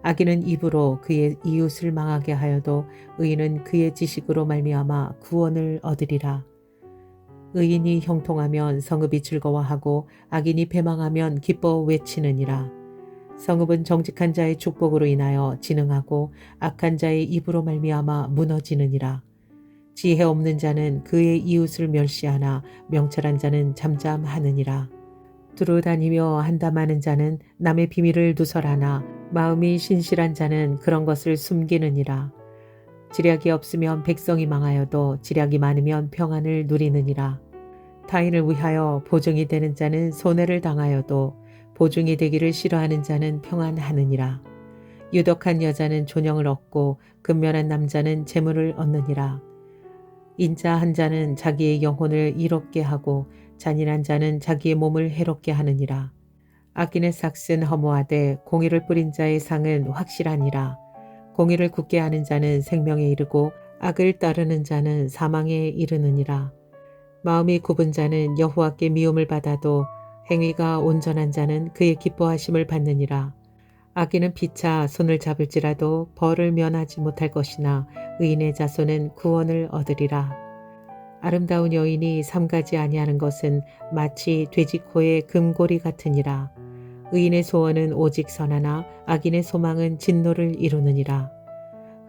악인은 입으로 그의 이웃을 망하게 하여도 의인은 그의 지식으로 말미암아 구원을 얻으리라. 의인이 형통하면 성읍이 즐거워하고 악인이 패망하면 기뻐 외치느니라. 성읍은 정직한 자의 축복으로 인하여 진흥하고 악한 자의 입으로 말미암아 무너지느니라. 지혜 없는 자는 그의 이웃을 멸시하나 명철한 자는 잠잠하느니라. 두루 다니며 한담하는 자는 남의 비밀을 누설하나 마음이 신실한 자는 그런 것을 숨기느니라. 지략이 없으면 백성이 망하여도 지략이 많으면 평안을 누리느니라. 타인을 위하여 보증이 되는 자는 손해를 당하여도 보증이 되기를 싫어하는 자는 평안하느니라. 유덕한 여자는 존영을 얻고 근면한 남자는 재물을 얻느니라. 인자한 자는 자기의 영혼을 이롭게 하고 잔인한 자는 자기의 몸을 해롭게 하느니라. 악인의 삭은 허무하되 공의를 뿌린 자의 상은 확실하니라. 공의를 굳게 하는 자는 생명에 이르고 악을 따르는 자는 사망에 이르느니라. 마음이 굽은 자는 여호와께 미움을 받아도 행위가 온전한 자는 그의 기뻐하심을 받느니라. 악인은 피차 손을 잡을지라도 벌을 면하지 못할 것이나 의인의 자손은 구원을 얻으리라. 아름다운 여인이 삼가지 아니하는 것은 마치 돼지코의 금고리 같으니라. 의인의 소원은 오직 선하나 악인의 소망은 진노를 이루느니라.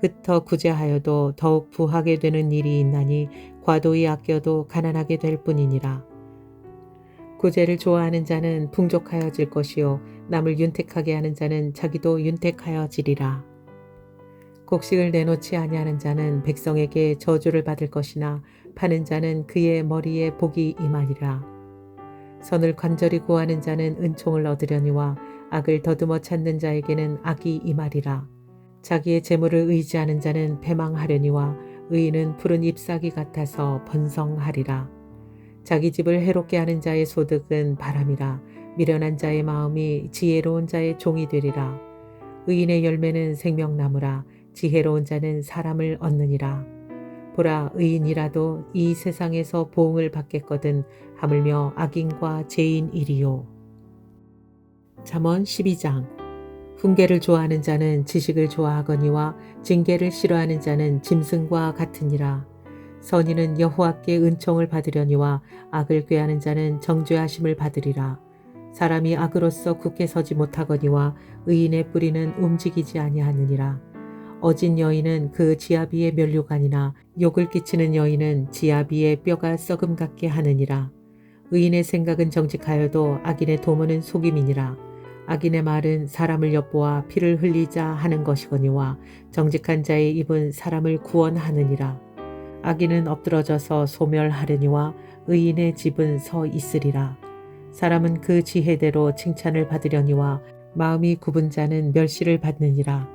흩어 구제하여도 더욱 부하게 되는 일이 있나니 과도히 아껴도 가난하게 될 뿐이니라. 구제를 좋아하는 자는 풍족하여질 것이요 남을 윤택하게 하는 자는 자기도 윤택하여지리라. 곡식을 내놓지 아니하는 자는 백성에게 저주를 받을 것이나 파는 자는 그의 머리에 복이 임하리라. 선을 간절히 구하는 자는 은총을 얻으려니와 악을 더듬어 찾는 자에게는 악이 임하리라. 자기의 재물을 의지하는 자는 패망하려니와 의인은 푸른 잎사귀 같아서 번성하리라. 자기 집을 해롭게 하는 자의 소득은 바람이라. 미련한 자의 마음이 지혜로운 자의 종이 되리라. 의인의 열매는 생명나무라. 지혜로운 자는 사람을 얻느니라. 보라, 의인이라도 이 세상에서 보응을 받겠거든 하물며 악인과 죄인이리요. 잠언 12장. 훈계를 좋아하는 자는 지식을 좋아하거니와 징계를 싫어하는 자는 짐승과 같으니라. 선인은 여호와께 은총을 받으려니와 악을 꾀하는 자는 정죄하심을 받으리라. 사람이 악으로서 굳게 서지 못하거니와 의인의 뿌리는 움직이지 아니하느니라. 어진 여인은 그 지아비의 면류관이나 욕을 끼치는 여인은 지아비의 뼈가 썩음 같게 하느니라. 의인의 생각은 정직하여도 악인의 도모는 속임이니라. 악인의 말은 사람을 엿보아 피를 흘리자 하는 것이거니와 정직한 자의 입은 사람을 구원하느니라. 악인은 엎드러져서 소멸하려니와 의인의 집은 서 있으리라. 사람은 그 지혜대로 칭찬을 받으려니와 마음이 굽은 자는 멸시를 받느니라.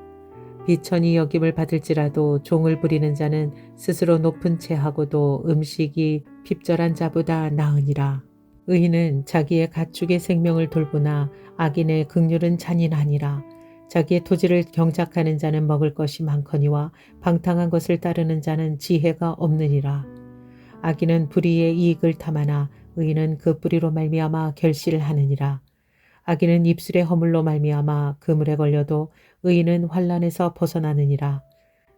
비천히 여김을 받을지라도 종을 부리는 자는 스스로 높은 채 하고도 음식이 핍절한 자보다 나으니라. 의인은 자기의 가축의 생명을 돌보나 악인의 긍휼은 잔인하니라. 자기의 토지를 경작하는 자는 먹을 것이 많거니와 방탕한 것을 따르는 자는 지혜가 없느니라. 악인은 불의의 이익을 탐하나 의인은 그 뿌리로 말미암아 결실을 하느니라. 악인은 입술의 허물로 말미암아 그물에 걸려도 의인은 환난에서 벗어나느니라.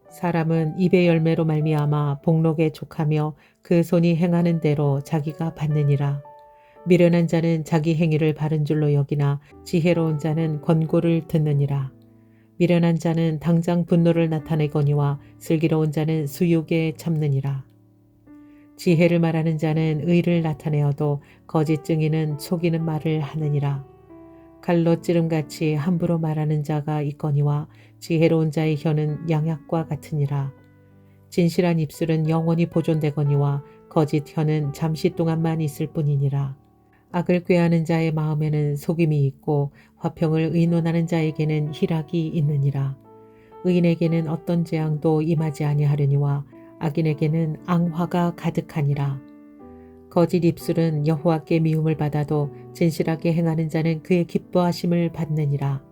사람은 입의 열매로 말미암아 복록에 족하며 그 손이 행하는 대로 자기가 받느니라. 미련한 자는 자기 행위를 바른 줄로 여기나 지혜로운 자는 권고를 듣느니라. 미련한 자는 당장 분노를 나타내거니와 슬기로운 자는 수욕에 참느니라. 지혜를 말하는 자는 의를 나타내어도 거짓 증인은 속이는 말을 하느니라. 칼로 찌름같이 함부로 말하는 자가 있거니와 지혜로운 자의 혀는 양약과 같으니라. 진실한 입술은 영원히 보존되거니와 거짓 혀는 잠시 동안만 있을 뿐이니라. 악을 꾀하는 자의 마음에는 속임이 있고 화평을 의논하는 자에게는 희락이 있느니라. 의인에게는 어떤 재앙도 임하지 아니하려니와 악인에게는 앙화가 가득하니라. 거짓 입술은 여호와께 미움을 받아도 진실하게 행하는 자는 그의 기뻐하심을 받느니라.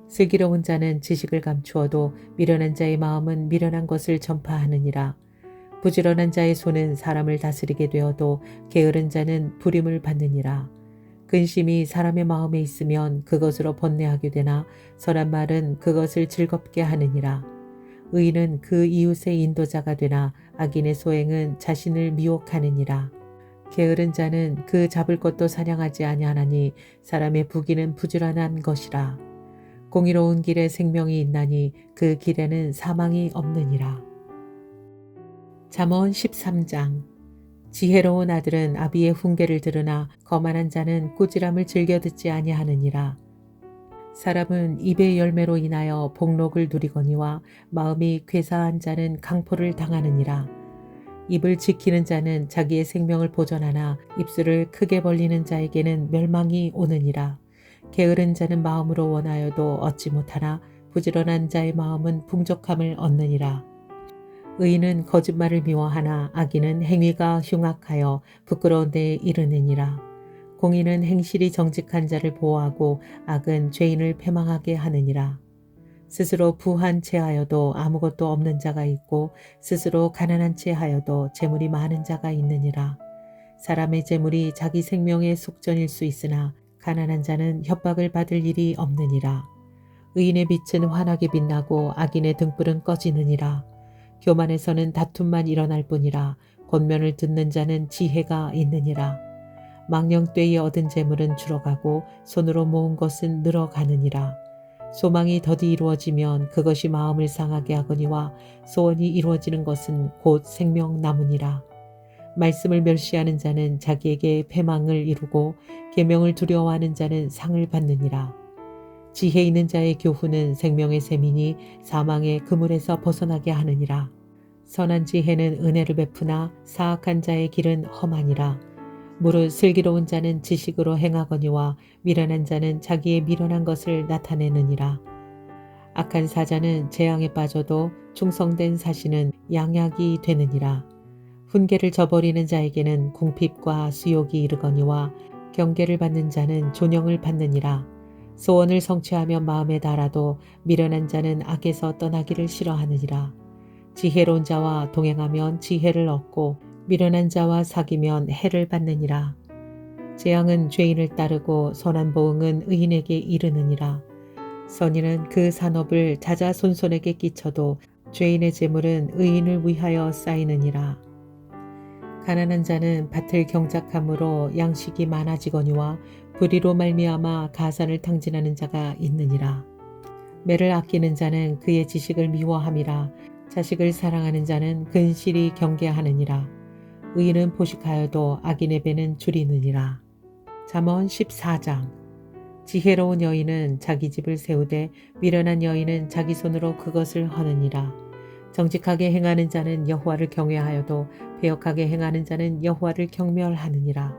슬기로운 자는 지식을 감추어도 미련한 자의 마음은 미련한 것을 전파하느니라. 부지런한 자의 손은 사람을 다스리게 되어도 게으른 자는 부림을 받느니라. 근심이 사람의 마음에 있으면 그것으로 번뇌하게 되나 선한 말은 그것을 즐겁게 하느니라. 의인은 그 이웃의 인도자가 되나 악인의 소행은 자신을 미혹하느니라. 게으른 자는 그 잡을 것도 사냥하지 아니하나니 사람의 부귀는 부지런한 것이라. 공의로운 길에 생명이 있나니 그 길에는 사망이 없느니라. 잠언 13장. 지혜로운 아들은 아비의 훈계를 들으나 거만한 자는 꾸지람을 즐겨 듣지 아니하느니라. 사람은 입의 열매로 인하여 복록을 누리거니와 마음이 괴사한 자는 강포를 당하느니라. 입을 지키는 자는 자기의 생명을 보전하나 입술을 크게 벌리는 자에게는 멸망이 오느니라. 게으른 자는 마음으로 원하여도 얻지 못하나 부지런한 자의 마음은 풍족함을 얻느니라. 의인은 거짓말을 미워하나 악인은 행위가 흉악하여 부끄러운 데에 이르느니라. 공의는 행실이 정직한 자를 보호하고 악은 죄인을 패망하게 하느니라. 스스로 부한 채 하여도 아무것도 없는 자가 있고 스스로 가난한 채 하여도 재물이 많은 자가 있느니라. 사람의 재물이 자기 생명의 속전일 수 있으나 가난한 자는 협박을 받을 일이 없느니라. 의인의 빛은 환하게 빛나고 악인의 등불은 꺼지느니라. 교만에서는 다툼만 일어날 뿐이라. 권면을 듣는 자는 지혜가 있느니라. 망령되이 얻은 재물은 줄어가고 손으로 모은 것은 늘어가느니라. 소망이 더디 이루어지면 그것이 마음을 상하게 하거니와 소원이 이루어지는 것은 곧 생명나무니라. 말씀을 멸시하는 자는 자기에게 패망을 이루고 계명을 두려워하는 자는 상을 받느니라. 지혜 있는 자의 교훈은 생명의 셈이니 사망의 그물에서 벗어나게 하느니라. 선한 지혜는 은혜를 베푸나 사악한 자의 길은 험하니라. 무릇 슬기로운 자는 지식으로 행하거니와 미련한 자는 자기의 미련한 것을 나타내느니라. 악한 사자는 재앙에 빠져도 충성된 사신은 양약이 되느니라. 훈계를 저버리는 자에게는 궁핍과 수욕이 이르거니와 경계를 받는 자는 존영을 받느니라. 소원을 성취하며 마음에 달아도 미련한 자는 악에서 떠나기를 싫어하느니라. 지혜로운 자와 동행하면 지혜를 얻고 미련한 자와 사귀면 해를 받느니라. 재앙은 죄인을 따르고 선한 보응은 의인에게 이르느니라. 선인은 그 산업을 자자손손에게 끼쳐도 죄인의 재물은 의인을 위하여 쌓이느니라. 가난한 자는 밭을 경작함으로 양식이 많아지거니와 불의로 말미암아 가산을 탕진하는 자가 있느니라. 매를 아끼는 자는 그의 지식을 미워함이라. 자식을 사랑하는 자는 근실이 경계하느니라. 의인은 포식하여도 악인의 배는 줄이느니라. 잠언 14장. 지혜로운 여인은 자기 집을 세우되 미련한 여인은 자기 손으로 그것을 허느니라. 정직하게 행하는 자는 여호와를 경외하여도 배역하게 행하는 자는 여호와를 경멸하느니라.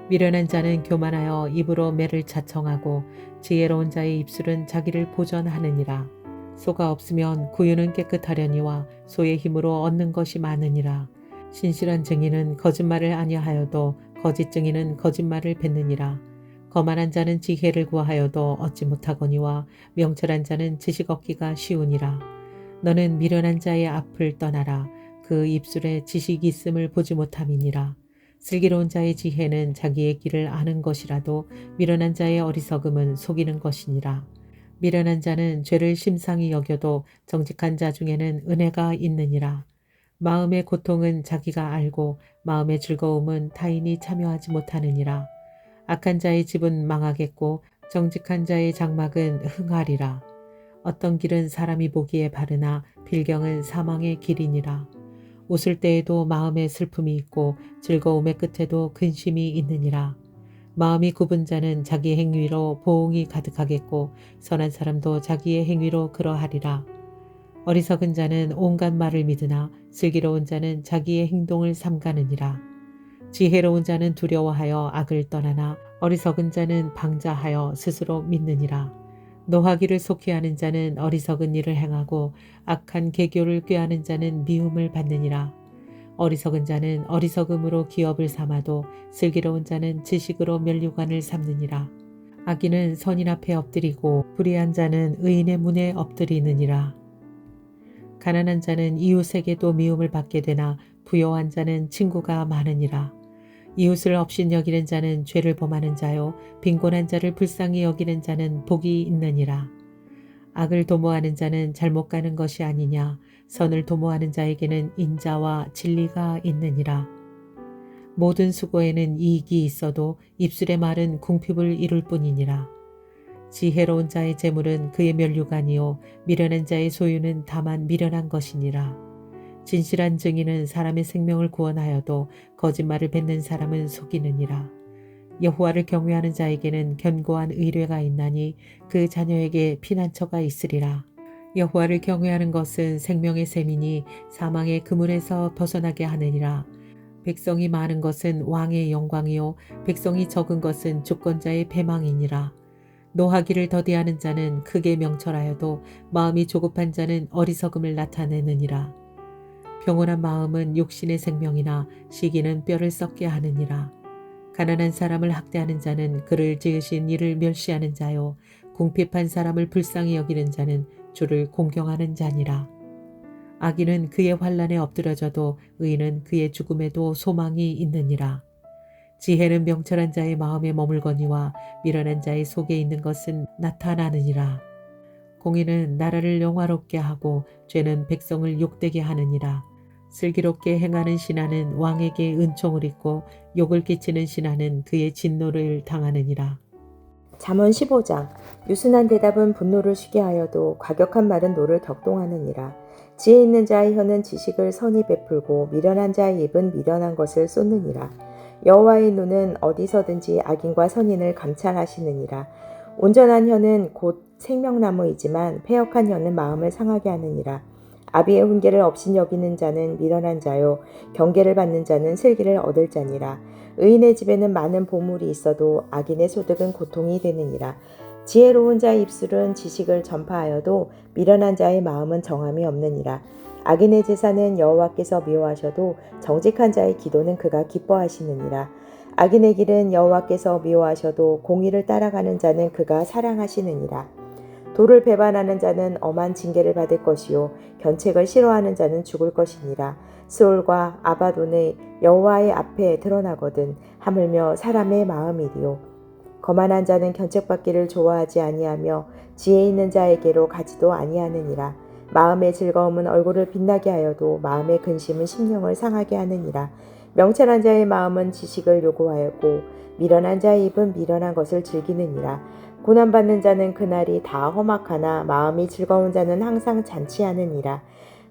미련한 자는 교만하여 입으로 매를 자청하고 지혜로운 자의 입술은 자기를 보전하느니라. 소가 없으면 구유는 깨끗하려니와 소의 힘으로 얻는 것이 많으니라. 신실한 증인은 거짓말을 아니하여도 거짓 증인은 거짓말을 뱉느니라. 거만한 자는 지혜를 구하여도 얻지 못하거니와 명철한 자는 지식 얻기가 쉬우니라. 너는 미련한 자의 앞을 떠나라. 그 입술에 지식이 있음을 보지 못함이니라. 슬기로운 자의 지혜는 자기의 길을 아는 것이라도 미련한 자의 어리석음은 속이는 것이니라. 미련한 자는 죄를 심상히 여겨도 정직한 자 중에는 은혜가 있느니라. 마음의 고통은 자기가 알고 마음의 즐거움은 타인이 참여하지 못하느니라. 악한 자의 집은 망하겠고 정직한 자의 장막은 흥하리라. 어떤 길은 사람이 보기에 바르나 필경은 사망의 길이니라. 웃을 때에도 마음에 슬픔이 있고 즐거움의 끝에도 근심이 있느니라. 마음이 굽은 자는 자기 행위로 보응이 가득하겠고 선한 사람도 자기의 행위로 그러하리라. 어리석은 자는 온갖 말을 믿으나 슬기로운 자는 자기의 행동을 삼가느니라. 지혜로운 자는 두려워하여 악을 떠나나 어리석은 자는 방자하여 스스로 믿느니라. 노하기를 속히 하는 자는 어리석은 일을 행하고 악한 계교를 꾀하는 자는 미움을 받느니라. 어리석은 자는 어리석음으로 기업을 삼아도 슬기로운 자는 지식으로 면류관을 삼느니라. 악인은 선인 앞에 엎드리고 불의한 자는 의인의 문에 엎드리느니라. 가난한 자는 이웃에게도 미움을 받게 되나 부요한 자는 친구가 많으니라. 이웃을 업신 여기는 자는 죄를 범하는 자요 빈곤한 자를 불쌍히 여기는 자는 복이 있느니라. 악을 도모하는 자는 잘못 가는 것이 아니냐. 선을 도모하는 자에게는 인자와 진리가 있느니라. 모든 수고에는 이익이 있어도 입술의 말은 궁핍을 이룰 뿐이니라. 지혜로운 자의 재물은 그의 면류관이요 미련한 자의 소유는 다만 미련한 것이니라. 진실한 증인은 사람의 생명을 구원하여도 거짓말을 뱉는 사람은 속이느니라. 여호와를 경외하는 자에게는 견고한 의뢰가 있나니 그 자녀에게 피난처가 있으리라. 여호와를 경외하는 것은 생명의 셈이니 사망의 그물에서 벗어나게 하느니라. 백성이 많은 것은 왕의 영광이요 백성이 적은 것은 주권자의 배망이니라. 노하기를 더디하는 자는 크게 명철하여도 마음이 조급한 자는 어리석음을 나타내느니라. 평온한 마음은 육신의 생명이나 시기는 뼈를 썩게 하느니라. 가난한 사람을 학대하는 자는 그를 지으신 이를 멸시하는 자요 궁핍한 사람을 불쌍히 여기는 자는 주를 공경하는 자니라. 악인은 그의 환난에 엎드려져도 의인은 그의 죽음에도 소망이 있느니라. 지혜는 명철한 자의 마음에 머물거니와 미련한 자의 속에 있는 것은 나타나느니라. 공의는 나라를 영화롭게 하고 죄는 백성을 욕되게 하느니라. 슬기롭게 행하는 신하는 왕에게 은총을 입고 욕을 끼치는 신하는 그의 진노를 당하느니라. 잠언 15장. 유순한 대답은 분노를 쉬게 하여도 과격한 말은 노를 격동하느니라. 지혜 있는 자의 혀는 지식을 선히 베풀고 미련한 자의 입은 미련한 것을 쏟느니라. 여호와의 눈은 어디서든지 악인과 선인을 감찰하시느니라. 온전한 혀는 곧 생명나무이지만 패역한 혀는 마음을 상하게 하느니라. 아비의 훈계를 업신 여기는 자는 미련한 자요 경계를 받는 자는 슬기를 얻을 자니라. 의인의 집에는 많은 보물이 있어도 악인의 소득은 고통이 되느니라. 지혜로운 자의 입술은 지식을 전파하여도 미련한 자의 마음은 정함이 없느니라. 악인의 제사는 여호와께서 미워하셔도 정직한 자의 기도는 그가 기뻐하시느니라. 악인의 길은 여호와께서 미워하셔도 공의를 따라가는 자는 그가 사랑하시느니라. 도를 배반하는 자는 엄한 징계를 받을 것이요 견책을 싫어하는 자는 죽을 것이니라. 스올과 아바돈의 여호와의 앞에 드러나거든 하물며 사람의 마음이리요. 거만한 자는 견책받기를 좋아하지 아니하며 지혜 있는 자에게로 가지도 아니하느니라. 마음의 즐거움은 얼굴을 빛나게 하여도 마음의 근심은 심령을 상하게 하느니라. 명철한 자의 마음은 지식을 요구하였고 미련한 자의 입은 미련한 것을 즐기느니라. 고난받는 자는 그날이 다 험악하나 마음이 즐거운 자는 항상 잔치하느니라.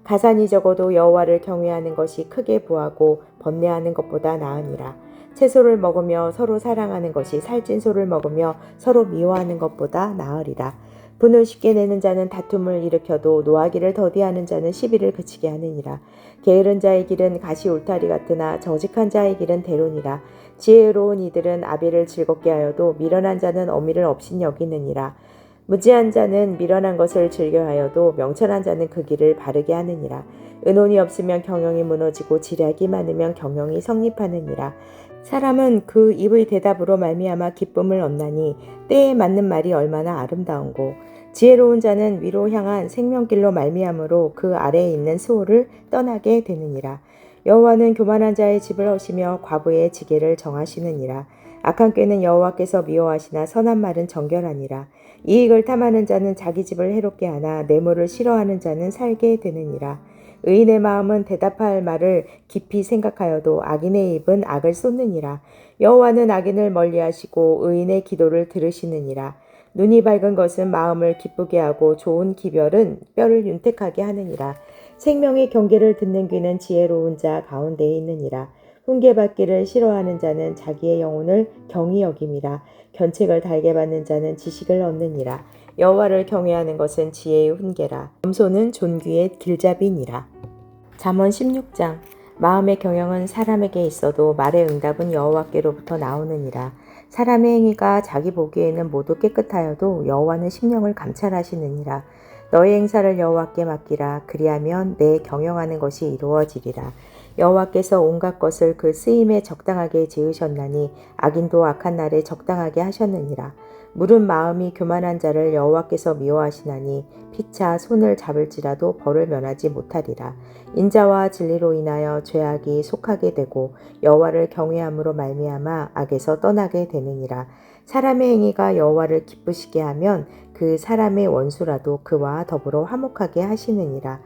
가산이 적어도 여호와를 경외하는 것이 크게 부하고 번뇌하는 것보다 나으니라. 채소를 먹으며 서로 사랑하는 것이 살찐 소를 먹으며 서로 미워하는 것보다 나으리라. 분을 쉽게 내는 자는 다툼을 일으켜도 노하기를 더디하는 자는 시비를 그치게 하느니라. 게으른 자의 길은 가시 울타리 같으나 정직한 자의 길은 대로니라. 지혜로운 이들은 아비를 즐겁게 하여도 미련한 자는 어미를 업신 여기느니라. 무지한 자는 미련한 것을 즐겨하여도 명철한 자는 그 길을 바르게 하느니라. 의논이 없으면 경영이 무너지고 지략이 많으면 경영이 성립하느니라. 사람은 그 입의 대답으로 말미암아 기쁨을 얻나니 때에 맞는 말이 얼마나 아름다운고. 지혜로운 자는 위로 향한 생명길로 말미암으로 그 아래에 있는 수호를 떠나게 되느니라. 여호와는 교만한 자의 집을 허시며 과부의 지게를 정하시느니라. 악한 꾀는 여호와께서 미워하시나 선한 말은 정결하니라. 이익을 탐하는 자는 자기 집을 해롭게 하나 뇌물을 싫어하는 자는 살게 되느니라. 의인의 마음은 대답할 말을 깊이 생각하여도 악인의 입은 악을 쏟느니라. 여호와는 악인을 멀리하시고 의인의 기도를 들으시느니라. 눈이 밝은 것은 마음을 기쁘게 하고 좋은 기별은 뼈를 윤택하게 하느니라. 생명의 경계를 듣는 귀는 지혜로운 자 가운데에 있느니라. 훈계받기를 싫어하는 자는 자기의 영혼을 경히 여김이라. 견책을 달게 받는 자는 지식을 얻느니라. 여호와를 경외하는 것은 지혜의 훈계라. 겸손은 존귀의 길잡이니라. 잠언 16장. 마음의 경영은 사람에게 있어도 말의 응답은 여호와께로부터 나오느니라. 사람의 행위가 자기 보기에는 모두 깨끗하여도 여호와는 심령을 감찰하시느니라. 너의 행사를 여호와께 맡기라. 그리하면 내 경영하는 것이 이루어지리라. 여호와께서 온갖 것을 그 쓰임에 적당하게 지으셨나니 악인도 악한 날에 적당하게 하셨느니라. 물은 마음이 교만한 자를 여호와께서 미워하시나니 피차 손을 잡을지라도 벌을 면하지 못하리라. 인자와 진리로 인하여 죄악이 속하게 되고 여호와를 경외함으로 말미암아 악에서 떠나게 되느니라. 사람의 행위가 여호와를 기쁘시게 하면 그 사람의 원수라도 그와 더불어 화목하게 하시느니라.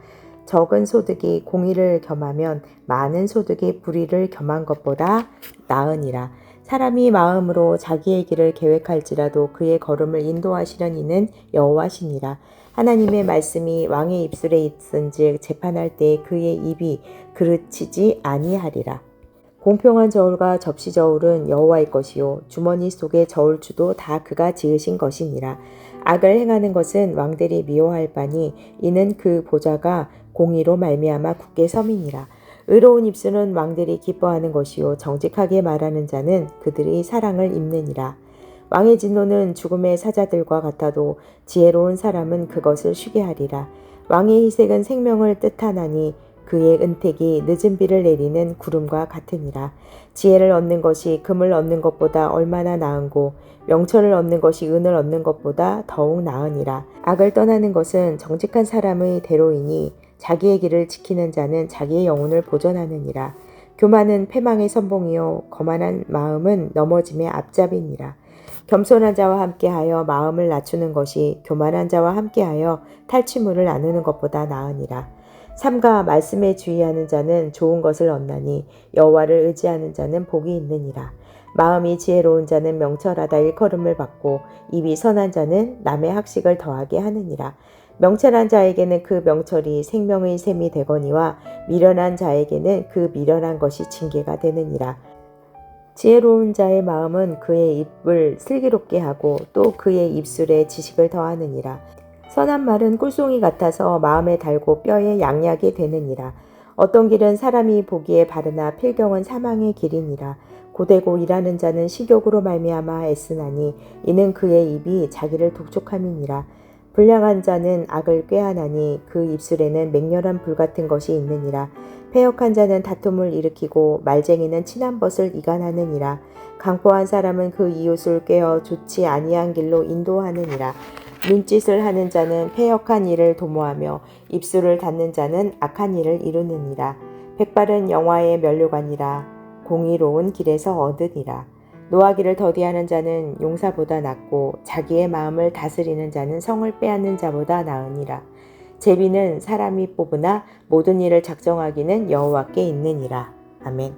적은 소득이 공의를 겸하면 많은 소득이 불의를 겸한 것보다 나으니라. 사람이 마음으로 자기의 길을 계획할지라도 그의 걸음을 인도하시는 이는 여호와시니라. 하나님의 말씀이 왕의 입술에 있은즉 재판할 때 그의 입이 그르치지 아니하리라. 공평한 저울과 접시 저울은 여호와의 것이요 주머니 속의 저울추도 다 그가 지으신 것이니라. 악을 행하는 것은 왕들이 미워할 바니 이는 그 보좌가 공의로 말미암아 굳게 섬이니라. 의로운 입술은 왕들이 기뻐하는 것이요 정직하게 말하는 자는 그들의 사랑을 입느니라. 왕의 진노는 죽음의 사자들과 같아도 지혜로운 사람은 그것을 쉬게 하리라. 왕의 희색은 생명을 뜻하나니 그의 은택이 늦은 비를 내리는 구름과 같으니라. 지혜를 얻는 것이 금을 얻는 것보다 얼마나 나은고 명철을 얻는 것이 은을 얻는 것보다 더욱 나으니라. 악을 떠나는 것은 정직한 사람의 대로이니 자기의 길을 지키는 자는 자기의 영혼을 보존하느니라. 교만은 패망의 선봉이요 거만한 마음은 넘어짐의 앞잡이니라. 겸손한 자와 함께하여 마음을 낮추는 것이 교만한 자와 함께하여 탈취물을 나누는 것보다 나으니라. 삼가 말씀에 주의하는 자는 좋은 것을 얻나니 여호와를 의지하는 자는 복이 있느니라. 마음이 지혜로운 자는 명철하다 일컬음을 받고 입이 선한 자는 남의 학식을 더하게 하느니라. 명철한 자에게는 그 명철이 생명의 샘이 되거니와 미련한 자에게는 그 미련한 것이 징계가 되느니라. 지혜로운 자의 마음은 그의 입을 슬기롭게 하고 또 그의 입술에 지식을 더하느니라. 선한 말은 꿀송이 같아서 마음에 달고 뼈에 양약이 되느니라. 어떤 길은 사람이 보기에 바르나 필경은 사망의 길이니라. 고되고 일하는 자는 식욕으로 말미암아 애쓰나니 이는 그의 입이 자기를 독촉함이니라. 불량한 자는 악을 꾀하나니 그 입술에는 맹렬한 불 같은 것이 있느니라. 패역한 자는 다툼을 일으키고 말쟁이는 친한 벗을 이간하느니라. 강포한 사람은 그 이웃을 꾀어 좋지 아니한 길로 인도하느니라. 눈짓을 하는 자는 패역한 일을 도모하며 입술을 닫는 자는 악한 일을 이루느니라. 백발은 영화의 면류관이라. 공의로운 길에서 얻으니라. 노하기를 더디하는 자는 용사보다 낫고 자기의 마음을 다스리는 자는 성을 빼앗는 자보다 나으니라. 제비는 사람이 뽑으나 모든 일을 작정하기는 여호와께 있느니라. 아멘.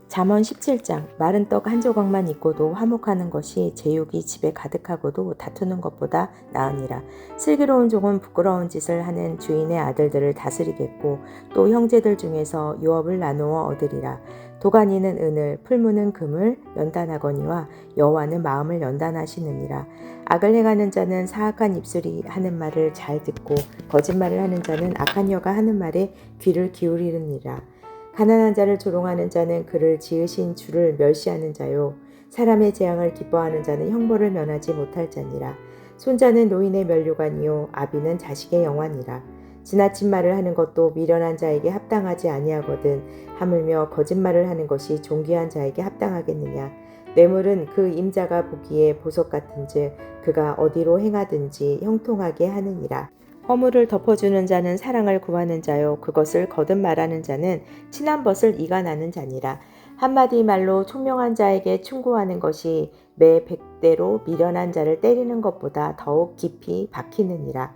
잠언 17장. 마른 떡 한 조각만 있고도 화목하는 것이 제육이 집에 가득하고도 다투는 것보다 나으니라. 슬기로운 종은 부끄러운 짓을 하는 주인의 아들들을 다스리겠고 또 형제들 중에서 유업을 나누어 얻으리라. 도가니는 은을, 풀무는 금을 연단하거니와 여호와는 마음을 연단하시느니라. 악을 행하는 자는 사악한 입술이 하는 말을 잘 듣고 거짓말을 하는 자는 악한 여가 하는 말에 귀를 기울이느니라. 가난한 자를 조롱하는 자는 그를 지으신 주를 멸시하는 자요. 사람의 재앙을 기뻐하는 자는 형벌을 면하지 못할 자니라. 손자는 노인의 면류관이요 아비는 자식의 영환이라. 지나친 말을 하는 것도 미련한 자에게 합당하지 아니하거든 하물며 거짓말을 하는 것이 존귀한 자에게 합당하겠느냐. 뇌물은 그 임자가 보기에 보석 같은즉 그가 어디로 행하든지 형통하게 하느니라. 허물을 덮어주는 자는 사랑을 구하는 자요 그것을 거듭 말하는 자는 친한 벗을 이간하는 자니라. 한마디 말로 총명한 자에게 충고하는 것이 매 100대로 미련한 자를 때리는 것보다 더욱 깊이 박히느니라.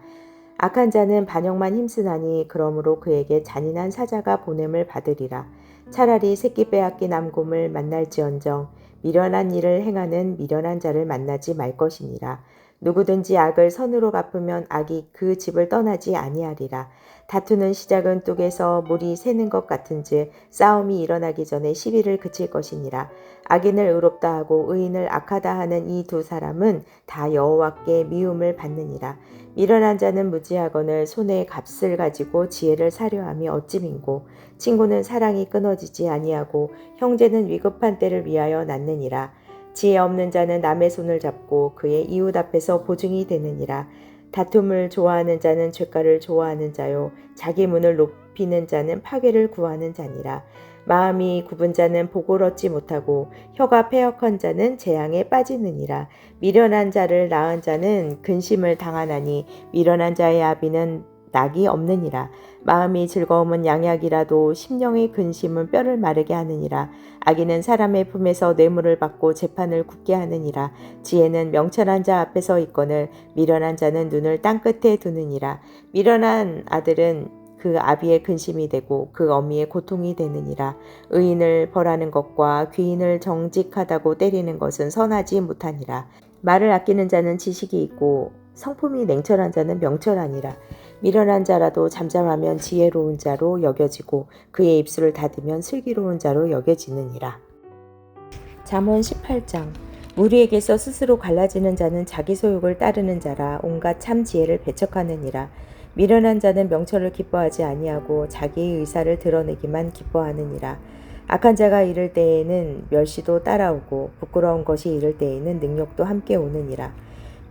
악한 자는 반역만 힘쓰나니 그러므로 그에게 잔인한 사자가 보냄을 받으리라. 차라리 새끼 빼앗긴 암곰을 만날지언정 미련한 일을 행하는 미련한 자를 만나지 말 것이니라. 누구든지 악을 선으로 갚으면 악이 그 집을 떠나지 아니하리라. 다투는 시작은 뚝에서 물이 새는 것 같은즉 싸움이 일어나기 전에 시비를 그칠 것이니라. 악인을 의롭다 하고 의인을 악하다 하는 이 두 사람은 다 여호와께 미움을 받느니라. 미련한 자는 무지하거늘 손에 값을 가지고 지혜를 사려함이 어찌 민고 친구는 사랑이 끊어지지 아니하고 형제는 위급한 때를 위하여 낳느니라. 지혜 없는 자는 남의 손을 잡고 그의 이웃 앞에서 보증이 되느니라. 다툼을 좋아하는 자는 죄가를 좋아하는 자요 자기 문을 높이는 자는 파괴를 구하는 자니라. 마음이 굽은 자는 복을 얻지 못하고 혀가 패역한 자는 재앙에 빠지느니라. 미련한 자를 낳은 자는 근심을 당하나니 미련한 자의 아비는 낙이 없느니라. 마음이 즐거움은 양약이라도 심령의 근심은 뼈를 마르게 하느니라. 악인은 사람의 품에서 뇌물을 받고 재판을 굳게 하느니라. 지혜는 명철한 자 앞에서 있거늘 미련한 자는 눈을 땅끝에 두느니라. 미련한 아들은 그 아비의 근심이 되고 그 어미의 고통이 되느니라. 의인을 벌하는 것과 귀인을 정직하다고 때리는 것은 선하지 못하니라. 말을 아끼는 자는 지식이 있고 성품이 냉철한 자는 명철하니라. 미련한 자라도 잠잠하면 지혜로운 자로 여겨지고 그의 입술을 닫으면 슬기로운 자로 여겨지느니라. 잠언 18장. 무리에게서 스스로 갈라지는 자는 자기 소욕을 따르는 자라 온갖 참 지혜를 배척하느니라. 미련한 자는 명철을 기뻐하지 아니하고 자기의 의사를 드러내기만 기뻐하느니라. 악한 자가 이를 때에는 멸시도 따라오고 부끄러운 것이 이를 때에는 능욕도 함께 오느니라.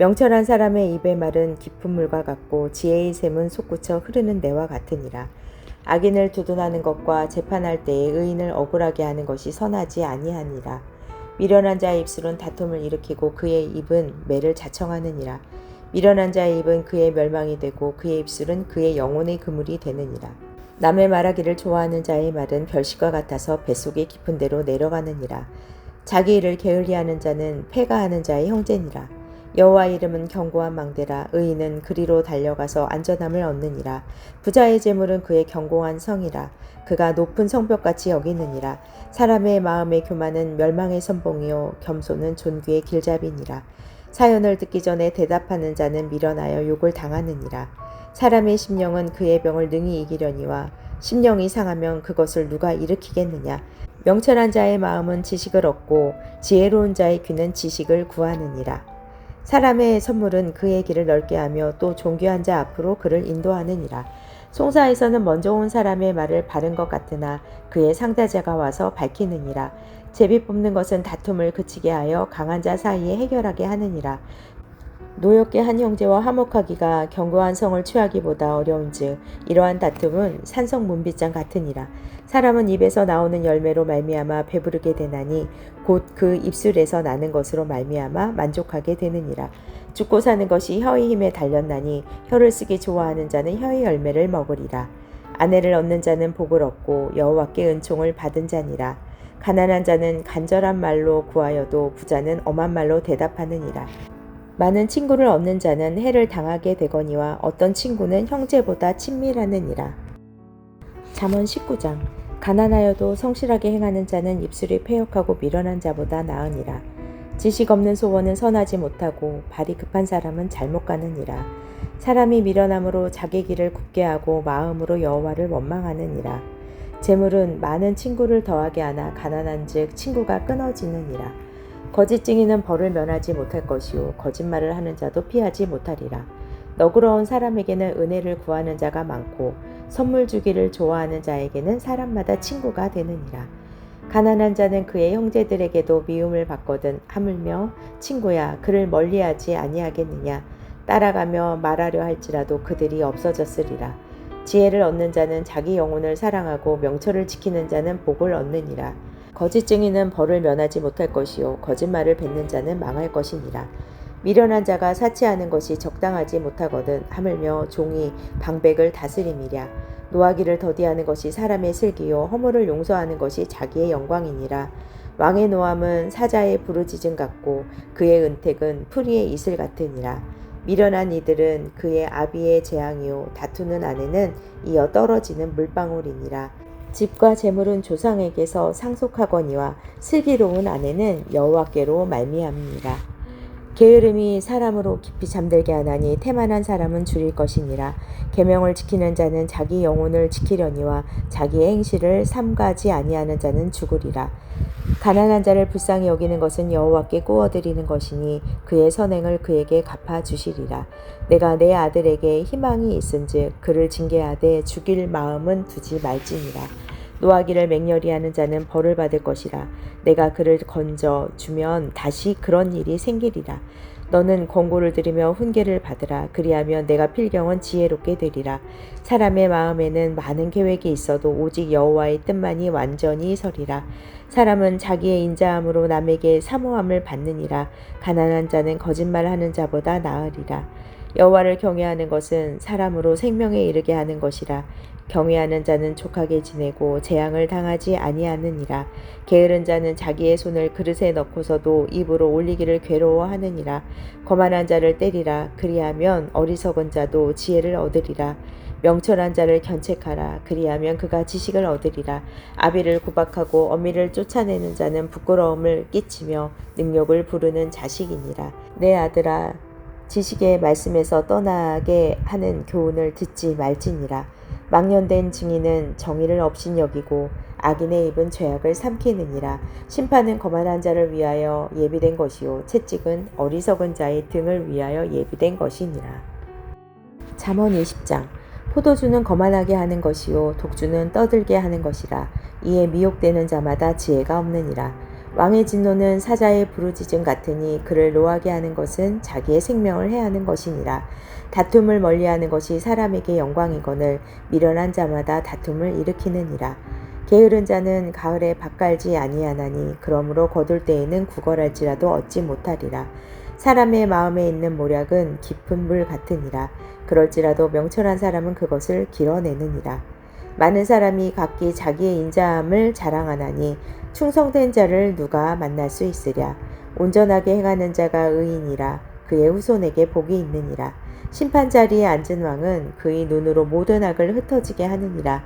명철한 사람의 입의 말은 깊은 물과 같고 지혜의 샘은 솟구쳐 흐르는 내와 같으니라. 악인을 두둔하는 것과 재판할 때에 의인을 억울하게 하는 것이 선하지 아니하니라. 미련한 자의 입술은 다툼을 일으키고 그의 입은 매를 자청하느니라. 미련한 자의 입은 그의 멸망이 되고 그의 입술은 그의 영혼의 그물이 되느니라. 남의 말하기를 좋아하는 자의 말은 별식과 같아서 뱃속의 깊은 데로 내려가느니라. 자기 일을 게을리하는 자는 패가하는 자의 형제니라. 여호와 이름은 견고한 망대라. 의인은 그리로 달려가서 안전함을 얻느니라. 부자의 재물은 그의 견고한 성이라. 그가 높은 성벽같이 여기느니라. 사람의 마음의 교만은 멸망의 선봉이요 겸손은 존귀의 길잡이니라. 사연을 듣기 전에 대답하는 자는 미련하여 욕을 당하느니라. 사람의 심령은 그의 병을 능히 이기려니와 심령이 상하면 그것을 누가 일으키겠느냐. 명철한 자의 마음은 지식을 얻고 지혜로운 자의 귀는 지식을 구하느니라. 사람의 선물은 그의 길을 넓게 하며 또 존귀한 자 앞으로 그를 인도하느니라. 송사에서는 먼저 온 사람의 말을 바른 것 같으나 그의 상대자가 와서 밝히느니라. 제비 뽑는 것은 다툼을 그치게 하여 강한 자 사이에 해결하게 하느니라. 노엽게 한 형제와 화목하기가 견고한 성을 취하기보다 어려운즉 이러한 다툼은 산성 문빗장 같으니라. 사람은 입에서 나오는 열매로 말미암아 배부르게 되나니 곧 그 입술에서 나는 것으로 말미암아 만족하게 되느니라. 죽고 사는 것이 혀의 힘에 달렸나니 혀를 쓰기 좋아하는 자는 혀의 열매를 먹으리라. 아내를 얻는 자는 복을 얻고 여호와께 은총을 받은 자니라. 가난한 자는 간절한 말로 구하여도 부자는 엄한 말로 대답하느니라. 많은 친구를 얻는 자는 해를 당하게 되거니와 어떤 친구는 형제보다 친밀하느니라. 잠언 19장. 가난하여도 성실하게 행하는 자는 입술이 패역하고 미련한 자보다 나으니라. 지식 없는 소원은 선하지 못하고 발이 급한 사람은 잘못 가느니라. 사람이 미련함으로 자기 길을 굽게 하고 마음으로 여호와를 원망하느니라. 재물은 많은 친구를 더하게 하나 가난한즉 친구가 끊어지느니라. 거짓 증인은 벌을 면하지 못할 것이요 거짓말을 하는 자도 피하지 못하리라. 너그러운 사람에게는 은혜를 구하는 자가 많고 선물 주기를 좋아하는 자에게는 사람마다 친구가 되느니라. 가난한 자는 그의 형제들에게도 미움을 받거든 하물며 친구야 그를 멀리하지 아니하겠느냐. 따라가며 말하려 할지라도 그들이 없어졌으리라. 지혜를 얻는 자는 자기 영혼을 사랑하고 명철을 지키는 자는 복을 얻느니라. 거짓 증인은 벌을 면하지 못할 것이요 거짓말을 뱉는 자는 망할 것이니라. 미련한 자가 사치하는 것이 적당하지 못하거든 하물며 종이 방백을 다스림이랴. 노하기를 더디하는 것이 사람의 슬기요 허물을 용서하는 것이 자기의 영광이니라. 왕의 노함은 사자의 부르짖음 같고 그의 은택은 풀이의 이슬 같으니라. 미련한 이들은 그의 아비의 재앙이요 다투는 아내는 이어 떨어지는 물방울이니라. 집과 재물은 조상에게서 상속하거니와 슬기로운 아내는 여호와께로 말미암니라. 게으름이 사람으로 깊이 잠들게 하나니 태만한 사람은 줄일 것이니라. 계명을 지키는 자는 자기 영혼을 지키려니와 자기의 행실을 삼가지 아니하는 자는 죽으리라. 가난한 자를 불쌍히 여기는 것은 여호와께 구워드리는 것이니 그의 선행을 그에게 갚아주시리라. 내가 내 아들에게 희망이 있은즉 그를 징계하되 죽일 마음은 두지 말지니라. 노하기를 맹렬히 하는 자는 벌을 받을 것이라. 내가 그를 건져 주면 다시 그런 일이 생기리라. 너는 권고를 들으며 훈계를 받으라. 그리하면 내가 필경은 지혜롭게 되리라. 사람의 마음에는 많은 계획이 있어도 오직 여호와의 뜻만이 완전히 서리라. 사람은 자기의 인자함으로 남에게 사모함을 받느니라. 가난한 자는 거짓말하는 자보다 나으리라. 여호와를 경외하는 것은 사람으로 생명에 이르게 하는 것이라. 경외하는 자는 족하게 지내고 재앙을 당하지 아니하느니라. 게으른 자는 자기의 손을 그릇에 넣고서도 입으로 올리기를 괴로워하느니라. 거만한 자를 때리라. 그리하면 어리석은 자도 지혜를 얻으리라. 명철한 자를 견책하라. 그리하면 그가 지식을 얻으리라. 아비를 구박하고 어미를 쫓아내는 자는 부끄러움을 끼치며 능욕을 부르는 자식이니라. 내 아들아, 지식의 말씀에서 떠나게 하는 교훈을 듣지 말지니라. 망년된 증인은 정의를 업신여기고 악인의 입은 죄악을 삼키느니라. 심판은 거만한 자를 위하여 예비된 것이요 채찍은 어리석은 자의 등을 위하여 예비된 것이니라. 잠언 20장. 포도주는 거만하게 하는 것이요 독주는 떠들게 하는 것이라. 이에 미혹되는 자마다 지혜가 없느니라. 왕의 진노는 사자의 부르짖음 같으니 그를 노하게 하는 것은 자기의 생명을 해하는 것이니라. 다툼을 멀리하는 것이 사람에게 영광이거늘 미련한 자마다 다툼을 일으키느니라. 게으른 자는 가을에 밭 갈지 아니하나니 그러므로 거둘 때에는 구걸할지라도 얻지 못하리라. 사람의 마음에 있는 모략은 깊은 물 같으니라. 그럴지라도 명철한 사람은 그것을 길어내느니라. 많은 사람이 각기 자기의 인자함을 자랑하나니 충성된 자를 누가 만날 수 있으랴. 온전하게 행하는 자가 의인이라. 그의 후손에게 복이 있느니라. 심판 자리에 앉은 왕은 그의 눈으로 모든 악을 흩어지게 하느니라.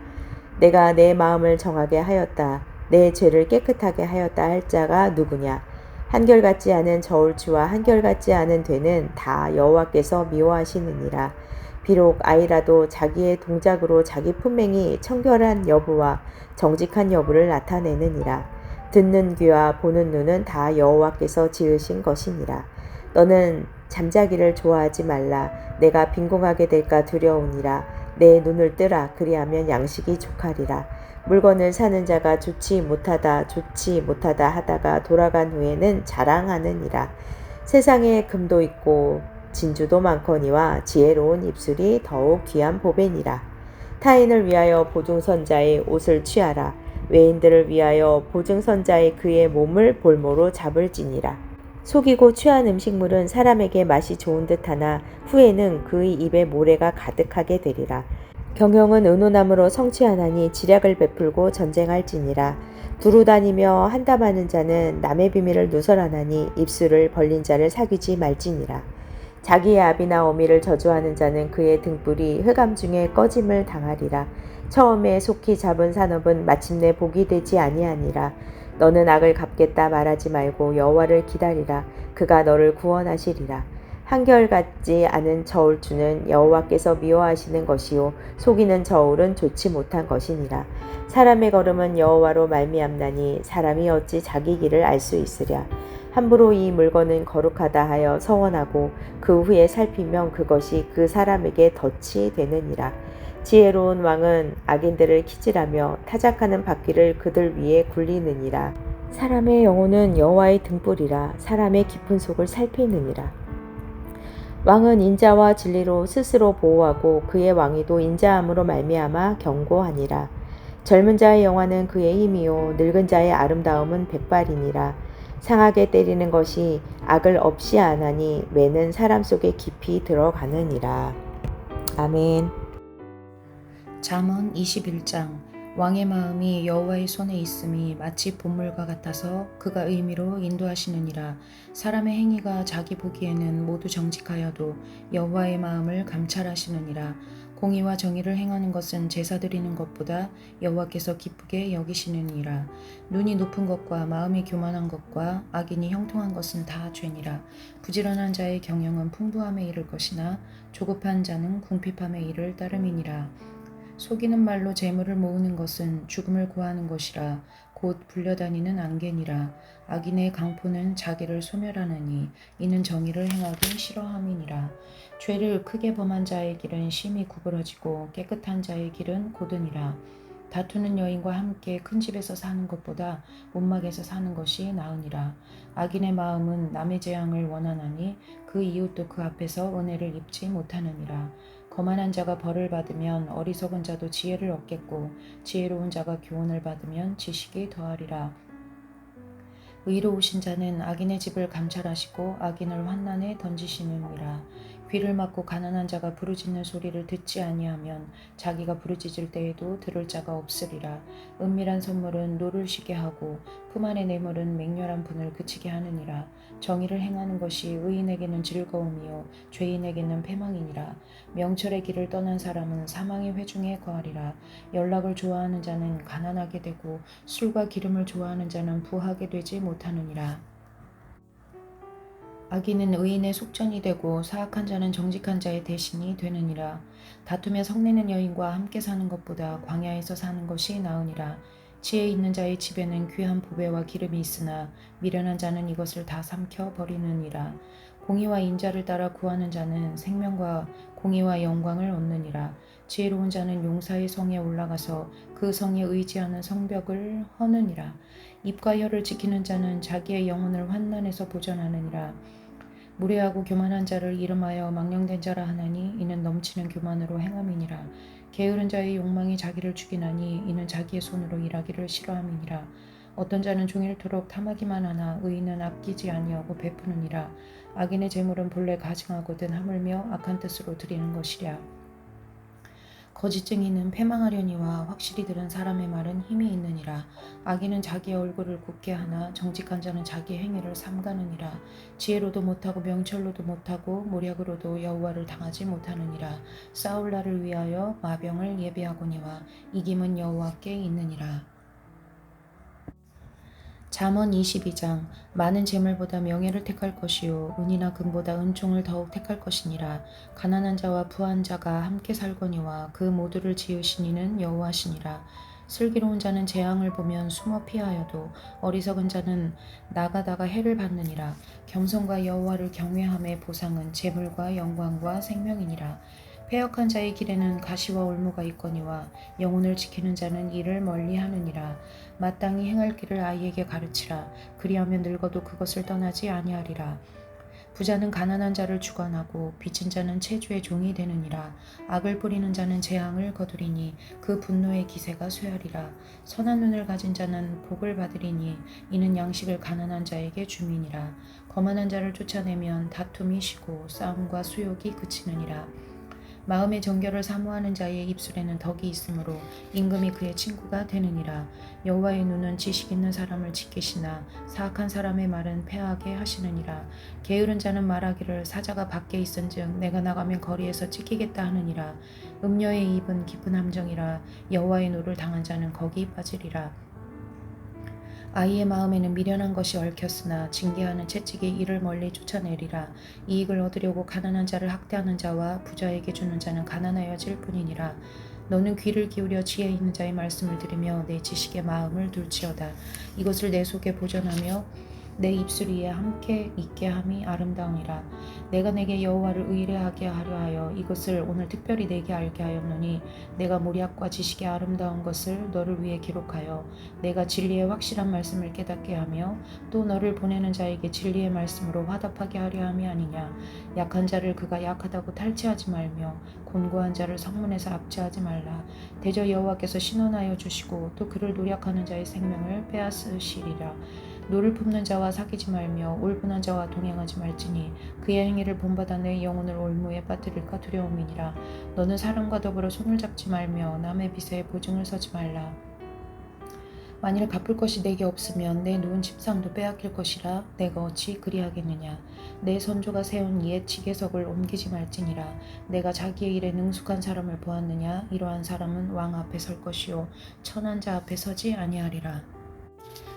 내가 내 마음을 정하게 하였다. 내 죄를 깨끗하게 하였다 할 자가 누구냐. 한결같지 않은 저울추와 한결같지 않은 되는 다 여호와께서 미워하시느니라. 비록 아이라도 자기의 동작으로 자기 품행이 청결한 여부와 정직한 여부를 나타내느니라. 듣는 귀와 보는 눈은 다 여호와께서 지으신 것이니라. 너는 잠자기를 좋아하지 말라. 내가 빈궁하게 될까 두려우니라. 내 눈을 뜨라. 그리하면 양식이 족하리라. 물건을 사는 자가 좋지 못하다 하다가 돌아간 후에는 자랑하느니라. 세상에 금도 있고 진주도 많거니와 지혜로운 입술이 더욱 귀한 보배니라. 타인을 위하여 보증선자의 옷을 취하라. 외인들을 위하여 보증선자의 그의 몸을 볼모로 잡을지니라. 속이고 취한 음식물은 사람에게 맛이 좋은 듯하나 후에는 그의 입에 모래가 가득하게 되리라. 경영은 의논함으로 성취하나니 지략을 베풀고 전쟁할지니라. 두루 다니며 한담하는 자는 남의 비밀을 누설하나니 입술을 벌린 자를 사귀지 말지니라. 자기의 아비나 어미를 저주하는 자는 그의 등불이 흑암 중에 꺼짐을 당하리라. 처음에 속히 잡은 산업은 마침내 복이 되지 아니하니라. 너는 악을 갚겠다 말하지 말고 여호와를 기다리라. 그가 너를 구원하시리라. 한결같지 않은 저울추는 여호와께서 미워하시는 것이요 속이는 저울은 좋지 못한 것이니라. 사람의 걸음은 여호와로 말미암나니 사람이 어찌 자기 길을 알 수 있으랴. 함부로 이 물건은 거룩하다 하여 서원하고 그 후에 살피면 그것이 그 사람에게 덫이 되느니라. 지혜로운 왕은 악인들을 키질하며 타작하는 바퀴를 그들 위에 굴리느니라. 사람의 영혼은 여호와의 등불이라. 사람의 깊은 속을 살피느니라. 왕은 인자와 진리로 스스로 보호하고 그의 왕위도 인자함으로 말미암아 경고하니라. 젊은 자의 영화는 그의 힘이요 늙은 자의 아름다움은 백발이니라. 상하게 때리는 것이 악을 없이 안하니 매는 사람 속에 깊이 들어가느니라. 아멘. 잠언 21장. 왕의 마음이 여호와의 손에 있음이 마치 봇물과 같아서 그가 의미로 인도하시느니라. 사람의 행위가 자기 보기에는 모두 정직하여도 여호와의 마음을 감찰하시느니라. 공의와 정의를 행하는 것은 제사 드리는 것보다 여호와께서 기쁘게 여기시느니라. 눈이 높은 것과 마음이 교만한 것과 악인이 형통한 것은 다 죄니라. 부지런한 자의 경영은 풍부함에 이를 것이나 조급한 자는 궁핍함에 이를 따름이니라. 속이는 말로 재물을 모으는 것은 죽음을 구하는 것이라. 곧 불려다니는 안개니라. 악인의 강포는 자기를 소멸하느니 이는 정의를 행하기 싫어함이니라. 죄를 크게 범한 자의 길은 심히 구부러지고 깨끗한 자의 길은 고드니라. 다투는 여인과 함께 큰 집에서 사는 것보다 못막에서 사는 것이 나으니라. 악인의 마음은 남의 재앙을 원하나니 그 이웃도 그 앞에서 은혜를 입지 못하느니라. 거만한 자가 벌을 받으면 어리석은 자도 지혜를 얻겠고 지혜로운 자가 교훈을 받으면 지식이 더하리라. 의로우신 자는 악인의 집을 감찰하시고 악인을 환난에 던지시느니라. 귀를 막고 가난한 자가 부르짖는 소리를 듣지 아니하면 자기가 부르짖을 때에도 들을 자가 없으리라. 은밀한 선물은 노를 쉬게 하고 품 안의 뇌물은 맹렬한 분을 그치게 하느니라. 정의를 행하는 것이 의인에게는 즐거움이요 죄인에게는 패망이니라. 명철의 길을 떠난 사람은 사망의 회중에 거하리라. 연락을 좋아하는 자는 가난하게 되고 술과 기름을 좋아하는 자는 부하게 되지 못하느니라. 악인은 의인의 속전이 되고 사악한 자는 정직한 자의 대신이 되느니라. 다투며 성내는 여인과 함께 사는 것보다 광야에서 사는 것이 나으니라. 지혜 있는 자의 집에는 귀한 보배와 기름이 있으나 미련한 자는 이것을 다 삼켜 버리느니라. 공의와 인자를 따라 구하는 자는 생명과 공의와 영광을 얻느니라. 지혜로운 자는 용사의 성에 올라가서 그 성에 의지하는 성벽을 허느니라. 입과 혀를 지키는 자는 자기의 영혼을 환난에서 보전하느니라. 무례하고 교만한 자를 이름하여 망령된 자라 하나니 이는 넘치는 교만으로 행함이니라. 게으른 자의 욕망이 자기를 죽이나니 이는 자기의 손으로 일하기를 싫어함이니라. 어떤 자는 종일토록 탐하기만 하나 의인은 아끼지 아니하고 베푸느니라. 악인의 재물은 본래 가증하거든 하물며 악한 뜻으로 드리는 것이랴. 거짓 증인은 패망하려니와 확실히 들은 사람의 말은 힘이 있느니라. 악인은 자기의 얼굴을 굽게 하나 정직한 자는 자기의 행위를 삼가느니라. 지혜로도 못하고 명철로도 못하고 모략으로도 여호와를 당하지 못하느니라. 싸울 날을 위하여 마병을 예비하거니와 이김은 여호와께 있느니라. 잠언 22장. 많은 재물보다 명예를 택할 것이요 은이나 금보다 은총을 더욱 택할 것이니라. 가난한 자와 부한 자가 함께 살거니와 그 모두를 지으신 이는 여호와시니라. 슬기로운 자는 재앙을 보면 숨어 피하여도 어리석은 자는 나가다가 해를 받느니라. 겸손과 여호와를 경외함의 보상은 재물과 영광과 생명이니라. 패역한 자의 길에는 가시와 올무가 있거니와 영혼을 지키는 자는 이를 멀리하느니라. 마땅히 행할 길을 아이에게 가르치라. 그리하면 늙어도 그것을 떠나지 아니하리라. 부자는 가난한 자를 주관하고 빚진 자는 체주의 종이 되느니라. 악을 뿌리는 자는 재앙을 거두리니 그 분노의 기세가 쇠하리라. 선한 눈을 가진 자는 복을 받으리니 이는 양식을 가난한 자에게 줌이니라. 거만한 자를 쫓아내면 다툼이 쉬고 싸움과 수욕이 그치느니라. 마음의 정결을 사모하는 자의 입술에는 덕이 있으므로 임금이 그의 친구가 되느니라. 여호와의 눈은 지식 있는 사람을 지키시나 사악한 사람의 말은 패하게 하시느니라. 게으른 자는 말하기를 사자가 밖에 있은즉 내가 나가면 거리에서 찢기겠다 하느니라. 음녀의 입은 깊은 함정이라. 여호와의 노를 당한 자는 거기 빠지리라. 아이의 마음에는 미련한 것이 얽혔으나 징계하는 채찍이 이를 멀리 쫓아내리라. 이익을 얻으려고 가난한 자를 학대하는 자와 부자에게 주는 자는 가난하여질 뿐이니라. 너는 귀를 기울여 지혜 있는 자의 말씀을 들으며 내 지식의 마음을 둘지어다. 이것을 내 속에 보존하며 내 입술 위에 함께 있게 함이 아름다우니라. 내가 내게 여호와를 의뢰하게 하려 하여 이것을 오늘 특별히 내게 알게 하였노니 내가 모략과 지식의 아름다운 것을 너를 위해 기록하여 내가 진리의 확실한 말씀을 깨닫게 하며 또 너를 보내는 자에게 진리의 말씀으로 화답하게 하려 함이 아니냐. 약한 자를 그가 약하다고 탈취하지 말며 곤고한 자를 성문에서 압제하지 말라. 대저 여호와께서 신원하여 주시고 또 그를 노력하는 자의 생명을 빼앗으시리라. 노를 품는 자와 사귀지 말며 올분한 자와 동행하지 말지니 그의 행위를 본받아 내 영혼을 올무에 빠뜨릴까 두려움이니라. 너는 사람과 더불어 손을 잡지 말며 남의 빚에 보증을 서지 말라. 만일 갚을 것이 내게 없으면 내 누운 침상도 빼앗길 것이라. 내가 어찌 그리하겠느냐. 내 선조가 세운 옛 지계석을 옮기지 말지니라. 내가 자기의 일에 능숙한 사람을 보았느냐. 이러한 사람은 왕 앞에 설 것이요 천한 자 앞에 서지 아니하리라.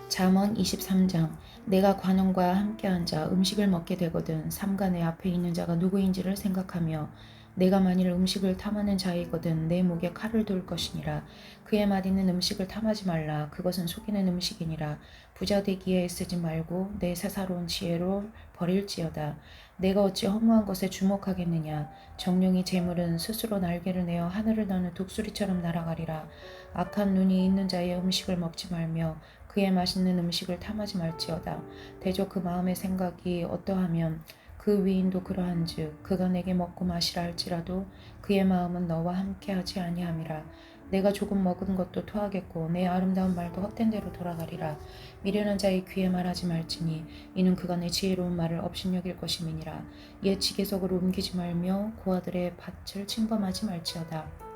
잠언 23장. 내가 관원과 함께 앉아 음식을 먹게 되거든 삼가 내 앞에 있는 자가 누구인지를 생각하며 내가 만일 음식을 탐하는 자이거든 내 목에 칼을 둘 것이니라. 그의 맛있는 음식을 탐하지 말라. 그것은 속이는 음식이니라. 부자 되기에 애쓰지 말고 내 사사로운 지혜로 버릴지어다. 내가 어찌 허무한 것에 주목하겠느냐. 정령이 재물은 스스로 날개를 내어 하늘을 나는 독수리처럼 날아가리라. 악한 눈이 있는 자의 음식을 먹지 말며 그의 맛있는 음식을 탐하지 말지어다. 대저 그 마음의 생각이 어떠하면 그 위인도 그러한즉 그가 내게 먹고 마시라 할지라도 그의 마음은 너와 함께하지 아니함이라. 내가 조금 먹은 것도 토하겠고 내 아름다운 말도 헛된 대로 돌아가리라. 미련한 자의 귀에 말하지 말지니 이는 그가 내 지혜로운 말을 업신여길 것임이니라. 옛 지계석을 옮기지 말며 고아들의 밭을 침범하지 말지어다.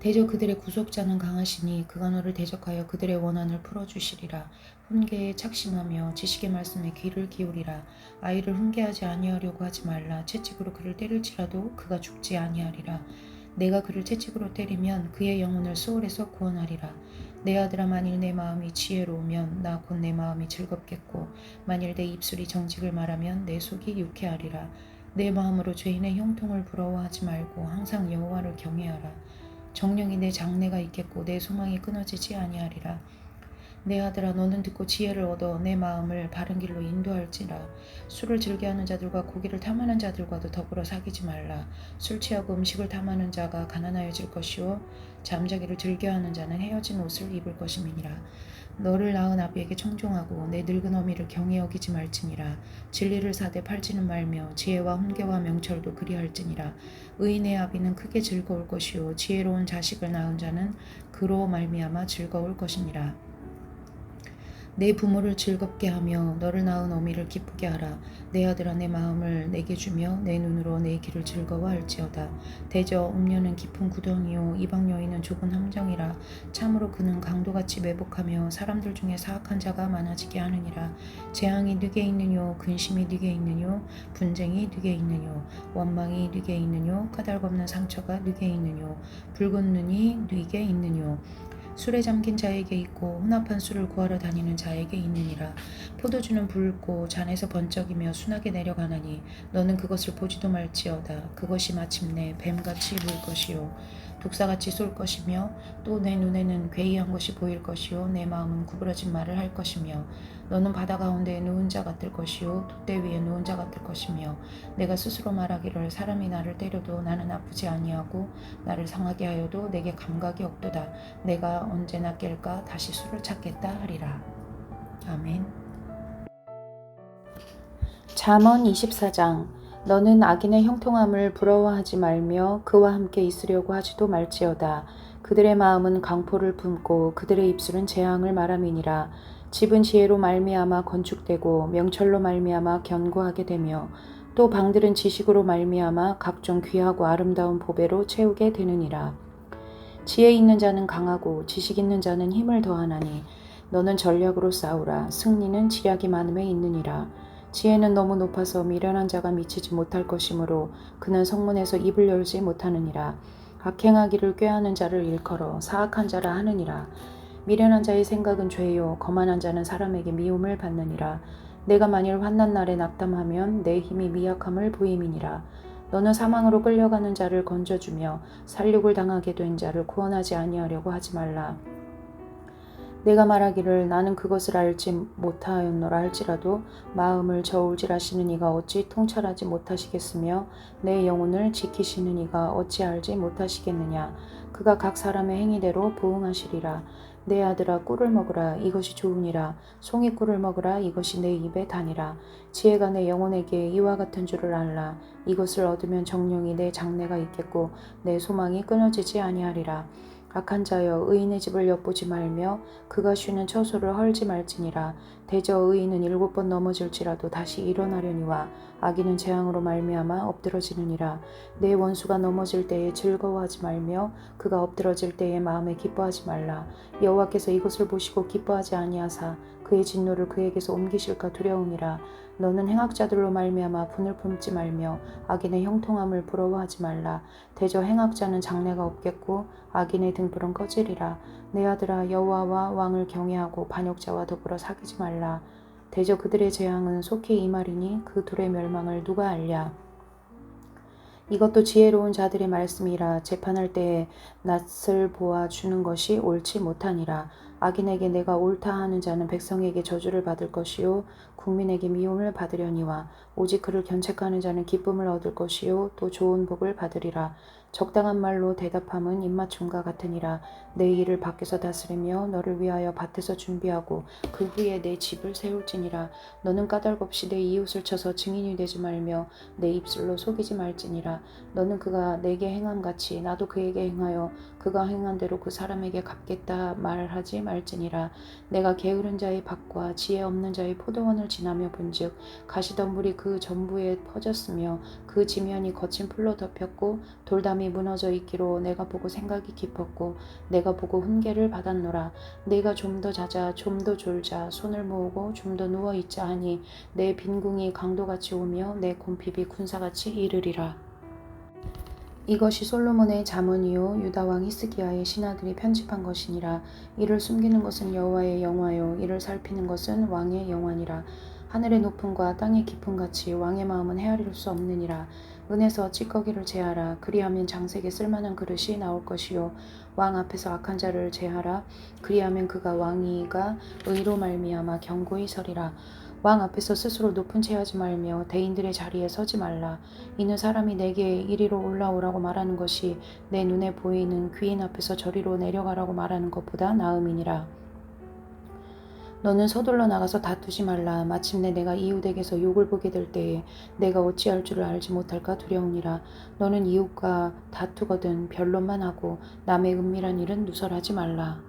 대저 그들의 구속자는 강하시니 그가 너를 대적하여 그들의 원한을 풀어주시리라. 훈계에 착심하며 지식의 말씀에 귀를 기울이라. 아이를 훈계하지 아니하려고 하지 말라. 채찍으로 그를 때릴지라도 그가 죽지 아니하리라. 내가 그를 채찍으로 때리면 그의 영혼을 수월에서 구원하리라. 내 아들아, 만일 내 마음이 지혜로우면 나 곧 내 마음이 즐겁겠고 만일 내 입술이 정직을 말하면 내 속이 유쾌하리라. 내 마음으로 죄인의 형통을 부러워하지 말고 항상 여호와를 경외하라. 정령이 내 장래가 있겠고 내 소망이 끊어지지 아니하리라. 내 아들아, 너는 듣고 지혜를 얻어 내 마음을 바른 길로 인도할지라. 술을 즐겨하는 자들과 고기를 탐하는 자들과도 더불어 사귀지 말라. 술 취하고 음식을 탐하는 자가 가난하여질 것이요 잠자기를 즐겨하는 자는 헤어진 옷을 입을 것임이니라. 너를 낳은 아비에게 청종하고 내 늙은 어미를 경히 여기지 말지니라. 진리를 사되 팔지는 말며 지혜와 훈계와 명철도 그리할지니라. 의인의 아비는 크게 즐거울 것이요 지혜로운 자식을 낳은 자는 그로 말미암아 즐거울 것이니라. 내 부모를 즐겁게 하며 너를 낳은 어미를 기쁘게 하라. 내 아들아, 내 마음을 내게 주며 내 눈으로 내 길을 즐거워할지어다. 대저 음녀는 깊은 구덩이요 이방 여인은 좁은 함정이라. 참으로 그는 강도같이 매복하며 사람들 중에 사악한 자가 많아지게 하느니라. 재앙이 네게 있느뇨 근심이 네게 있느뇨 분쟁이 네게 있느뇨 원망이 네게 있느뇨 까닭없는 상처가 네게 있느뇨 붉은 눈이 네게 있느뇨 술에 잠긴 자에게 있고 혼합한 술을 구하러 다니는 자에게 있느니라. 포도주는 붉고 잔에서 번쩍이며 순하게 내려가나니 너는 그것을 보지도 말지어다. 그것이 마침내 뱀같이 물 것이요 독사같이 쏠 것이며 또 내 눈에는 괴이한 것이 보일 것이요 내 마음은 구부러진 말을 할 것이며 너는 바다 가운데에 누운 자 같을 것이요 돛대 위에 누운 자 같을 것이며 내가 스스로 말하기를 사람이 나를 때려도 나는 아프지 아니하고 나를 상하게 하여도 내게 감각이 없도다. 내가 언제나 깰까 다시 술을 찾겠다 하리라. 아멘. 잠언 24장. 너는 악인의 형통함을 부러워하지 말며 그와 함께 있으려고 하지도 말지어다. 그들의 마음은 강포를 품고 그들의 입술은 재앙을 말함이니라. 집은 지혜로 말미암아 건축되고 명철로 말미암아 견고하게 되며 또 방들은 지식으로 말미암아 각종 귀하고 아름다운 보배로 채우게 되느니라. 지혜 있는 자는 강하고 지식 있는 자는 힘을 더하나니 너는 전략으로 싸우라. 승리는 지략이 많음에 있느니라. 지혜는 너무 높아서 미련한 자가 미치지 못할 것이므로 그는 성문에서 입을 열지 못하느니라. 악행하기를 꾀하는 자를 일컬어 사악한 자라 하느니라. 미련한 자의 생각은 죄요 거만한 자는 사람에게 미움을 받느니라. 내가 만일 환난 날에 낙담하면 내 힘이 미약함을 보임이니라. 너는 사망으로 끌려가는 자를 건져주며 살육을 당하게 된 자를 구원하지 아니하려고 하지 말라. 내가 말하기를 나는 그것을 알지 못하였노라 할지라도 마음을 저울질하시는 이가 어찌 통찰하지 못하시겠으며 내 영혼을 지키시는 이가 어찌 알지 못하시겠느냐. 그가 각 사람의 행위대로 보응하시리라. 내 아들아 꿀을 먹으라 이것이 좋으니라. 송이꿀을 먹으라 이것이 내 입에 다니라. 지혜가 내 영혼에게 이와 같은 줄을 알라. 이것을 얻으면 정령이 내 장래가 있겠고 내 소망이 끊어지지 아니하리라. 악한 자여 의인의 집을 엿보지 말며 그가 쉬는 처소를 헐지 말지니라. 대저 의인은 7번 넘어질지라도 다시 일어나려니와 악인은 재앙으로 말미암아 엎드러지느니라. 내 원수가 넘어질 때에 즐거워하지 말며 그가 엎드러질 때에 마음에 기뻐하지 말라. 여호와께서 이것을 보시고 기뻐하지 아니하사 그의 진노를 그에게서 옮기실까 두려움이라. 너는 행악자들로 말미암아 분을 품지 말며 악인의 형통함을 부러워하지 말라. 대저 행악자는 장래가 없겠고 악인의 등불은 꺼지리라. 내 아들아 여호와와 왕을 경외하고 반역자와 더불어 사귀지 말라. 대저 그들의 재앙은 속히 임하리니 그 둘의 멸망을 누가 알랴. 이것도 지혜로운 자들의 말씀이라. 재판할 때에 낯을 보아 주는 것이 옳지 못하니라. 악인에게 내가 옳다 하는 자는 백성에게 저주를 받을 것이요 국민에게 미움을 받으려니와 오직 그를 견책하는 자는 기쁨을 얻을 것이요 또 좋은 복을 받으리라. 적당한 말로 대답함은 입맞춤과 같으니라. 내 일을 밖에서 다스리며 너를 위하여 밭에서 준비하고 그 후에 내 집을 세울지니라. 너는 까닭없이 내 이웃을 쳐서 증인이 되지 말며 내 입술로 속이지 말지니라. 너는 그가 내게 행함같이 나도 그에게 행하여 그가 행한 대로 그 사람에게 갚겠다 말하지 말지니라. 내가 게으른 자의 밭과 지혜 없는 자의 포도원을 지나며 본즉 가시덤불이 그 전부에 퍼졌으며 그 지면이 거친 풀로 덮였고 돌담이 무너져 있기로 내가 보고 생각이 깊었고 내가 보고 훈계를 받았노라. 내가 좀 더 자자 좀 더 졸자 손을 모으고 좀 더 누워 있자 하니 내 빈궁이 강도같이 오며 내 곰핍이 군사같이 이르리라. 이것이 솔로몬의 잠언이요 유다 왕 히스기야의 신하들이 편집한 것이니라. 이를 숨기는 것은 여호와의 영화요 이를 살피는 것은 왕의 영화니라. 하늘의 높음과 땅의 깊음 같이 왕의 마음은 헤아릴 수 없느니라. 은에서 찌꺼기를 제하라. 그리하면 장색에 쓸만한 그릇이 나올 것이요 왕 앞에서 악한 자를 제하라. 그리하면 그가 왕이가 의로 말미암아 견고히 서리라. 왕 앞에서 스스로 높은 채 하지 말며 대인들의 자리에 서지 말라. 이는 사람이 내게 이리로 올라오라고 말하는 것이 내 눈에 보이는 귀인 앞에서 저리로 내려가라고 말하는 것보다 나음이니라. 너는 서둘러 나가서 다투지 말라. 마침내 내가 이웃에게서 욕을 보게 될 때에 내가 어찌할 줄을 알지 못할까 두려우니라. 너는 이웃과 다투거든 변론만 하고 남의 은밀한 일은 누설하지 말라.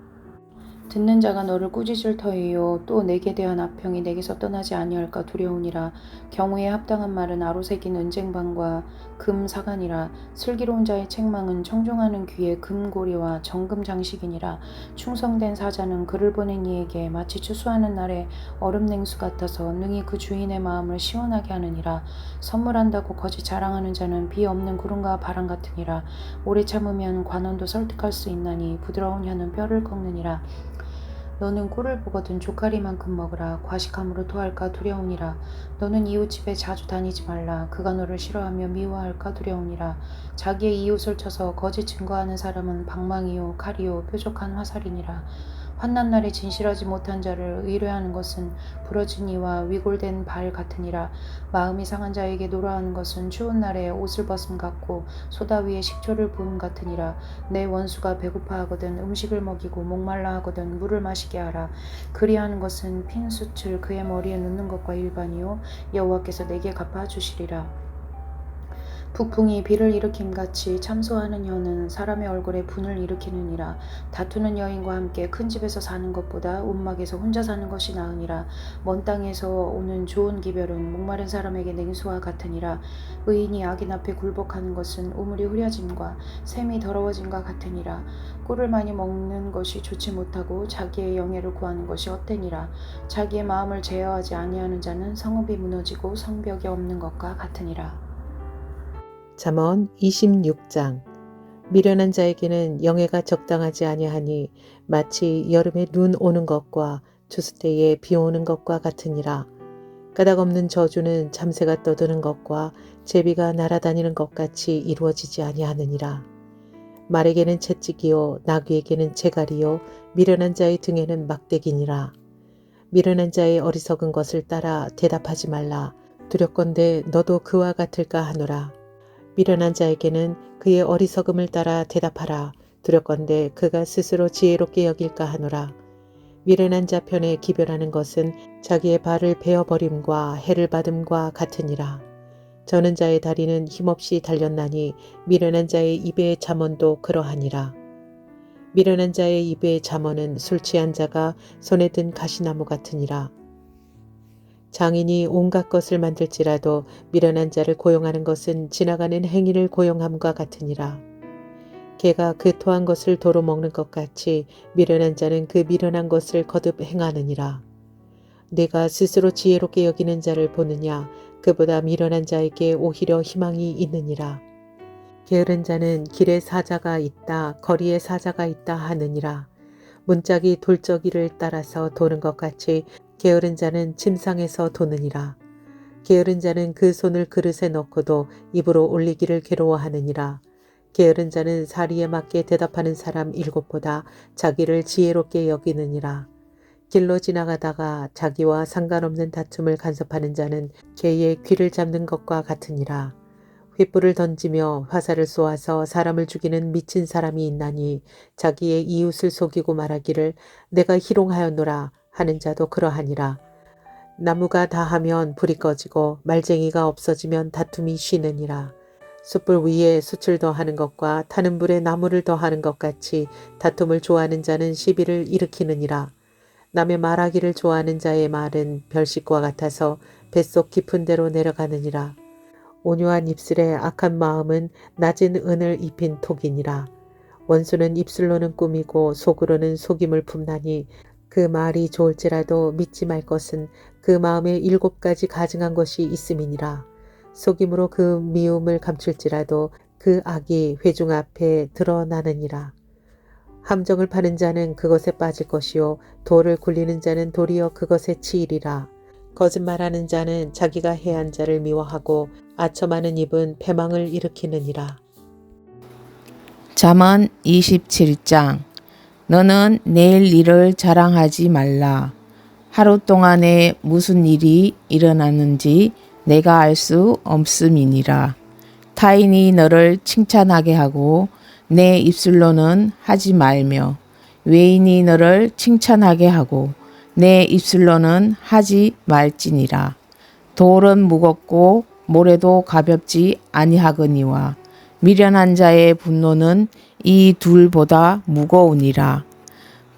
듣는 자가 너를 꾸짖을 터이요 또 내게 대한 악평이 내게서 떠나지 아니할까 두려우니라. 경우에 합당한 말은 아로새긴 은쟁반과 금 사관이라. 슬기로운 자의 책망은 청종하는 귀의 금고리와 정금 장식이니라. 충성된 사자는 그를 보낸 이에게 마치 추수하는 날에 얼음 냉수 같아서 능히 그 주인의 마음을 시원하게 하느니라. 선물한다고 거짓 자랑하는 자는 비 없는 구름과 바람 같으니라. 오래 참으면 관원도 설득할 수 있나니 부드러운 혀는 뼈를 꺾느니라. 너는 꿀을 보거든 조카리만큼 먹으라. 과식함으로 토할까 두려우니라. 너는 이웃 집에 자주 다니지 말라. 그가 너를 싫어하며 미워할까 두려우니라. 자기의 이웃을 쳐서 거짓 증거하는 사람은 방망이요 칼이요 뾰족한 화살이니라. 환난 날에 진실하지 못한 자를 의뢰하는 것은 부러진 이와 위골된 발 같으니라. 마음이 상한 자에게 노라하는 것은 추운 날에 옷을 벗음 같고 소다 위에 식초를 부음 같으니라. 내 원수가 배고파하거든 음식을 먹이고 목말라 하거든 물을 마시게 하라. 그리하는 것은 핀 숯을 그의 머리에 놓는 것과 일반이요 여호와께서 내게 갚아주시리라. 북풍이 비를 일으킴같이 참소하는 혀는 사람의 얼굴에 분을 일으키느니라. 다투는 여인과 함께 큰 집에서 사는 것보다 움막에서 혼자 사는 것이 나으니라. 먼 땅에서 오는 좋은 기별은 목마른 사람에게 냉수와 같으니라. 의인이 악인 앞에 굴복하는 것은 우물이 흐려짐과 샘이 더러워짐과 같으니라. 꿀을 많이 먹는 것이 좋지 못하고 자기의 영예를 구하는 것이 헛되니라. 자기의 마음을 제어하지 아니하는 자는 성읍이 무너지고 성벽이 없는 것과 같으니라. 잠언 26장. 미련한 자에게는 영예가 적당하지 아니하니 마치 여름에 눈 오는 것과 추수 때에 비 오는 것과 같으니라. 까닭없는 저주는 잠새가 떠드는 것과 제비가 날아다니는 것 같이 이루어지지 아니하느니라. 말에게는 채찍이요 나귀에게는 재갈이요 미련한 자의 등에는 막대기니라. 미련한 자의 어리석은 것을 따라 대답하지 말라. 두렵건대 너도 그와 같을까 하노라. 미련한 자에게는 그의 어리석음을 따라 대답하라. 두렵건대 그가 스스로 지혜롭게 여길까 하노라. 미련한 자 편에 기별하는 것은 자기의 발을 베어버림과 해를 받음과 같으니라. 저는 자의 다리는 힘없이 달렸나니 미련한 자의 입의 잠언도 그러하니라. 미련한 자의 입의 잠언은 술 취한 자가 손에 든 가시나무 같으니라. 장인이 온갖 것을 만들지라도 미련한 자를 고용하는 것은 지나가는 행위를 고용함과 같으니라. 개가 그 토한 것을 도로 먹는 것 같이 미련한 자는 그 미련한 것을 거듭 행하느니라. 내가 스스로 지혜롭게 여기는 자를 보느냐 그보다 미련한 자에게 오히려 희망이 있느니라. 게으른 자는 길에 사자가 있다 거리에 사자가 있다 하느니라. 문짝이 돌적이를 따라서 도는 것 같이 게으른 자는 침상에서 도느니라. 게으른 자는 그 손을 그릇에 넣고도 입으로 올리기를 괴로워하느니라. 게으른 자는 사리에 맞게 대답하는 사람 7보다 자기를 지혜롭게 여기느니라. 길로 지나가다가 자기와 상관없는 다툼을 간섭하는 자는 개의 귀를 잡는 것과 같으니라. 횃불을 던지며 화살을 쏘아서 사람을 죽이는 미친 사람이 있나니 자기의 이웃을 속이고 말하기를 내가 희롱하였노라 하는 자도 그러하니라. 나무가 다하면 불이 꺼지고 말쟁이가 없어지면 다툼이 쉬느니라. 숯불 위에 숯을 더하는 것과 타는 불에 나무를 더하는 것 같이 다툼을 좋아하는 자는 시비를 일으키느니라. 남의 말하기를 좋아하는 자의 말은 별식과 같아서 뱃속 깊은 데로 내려가느니라. 온유한 입술에 악한 마음은 낮은 은을 입힌 톡이니라. 원수는 입술로는 꾸미고 속으로는 속임을 품나니 그 말이 좋을지라도 믿지 말 것은 그 마음에 7가지 가증한 것이 있음이니라. 속임으로 그 미움을 감출지라도 그 악이 회중 앞에 드러나느니라. 함정을 파는 자는 그것에 빠질 것이요 돌을 굴리는 자는 도리어 그것에 치이리라. 거짓말하는 자는 자기가 해한 자를 미워하고 아첨하는 입은 패망을 일으키느니라. 잠언 27장. 너는 내일 일을 자랑하지 말라. 하루 동안에 무슨 일이 일어나는지 내가 알 수 없음이니라. 타인이 너를 칭찬하게 하고 내 입술로는 하지 말며 외인이 너를 칭찬하게 하고 내 입술로는 하지 말지니라. 돌은 무겁고 모래도 가볍지 아니하거니와 미련한 자의 분노는 이 둘보다 무거우니라.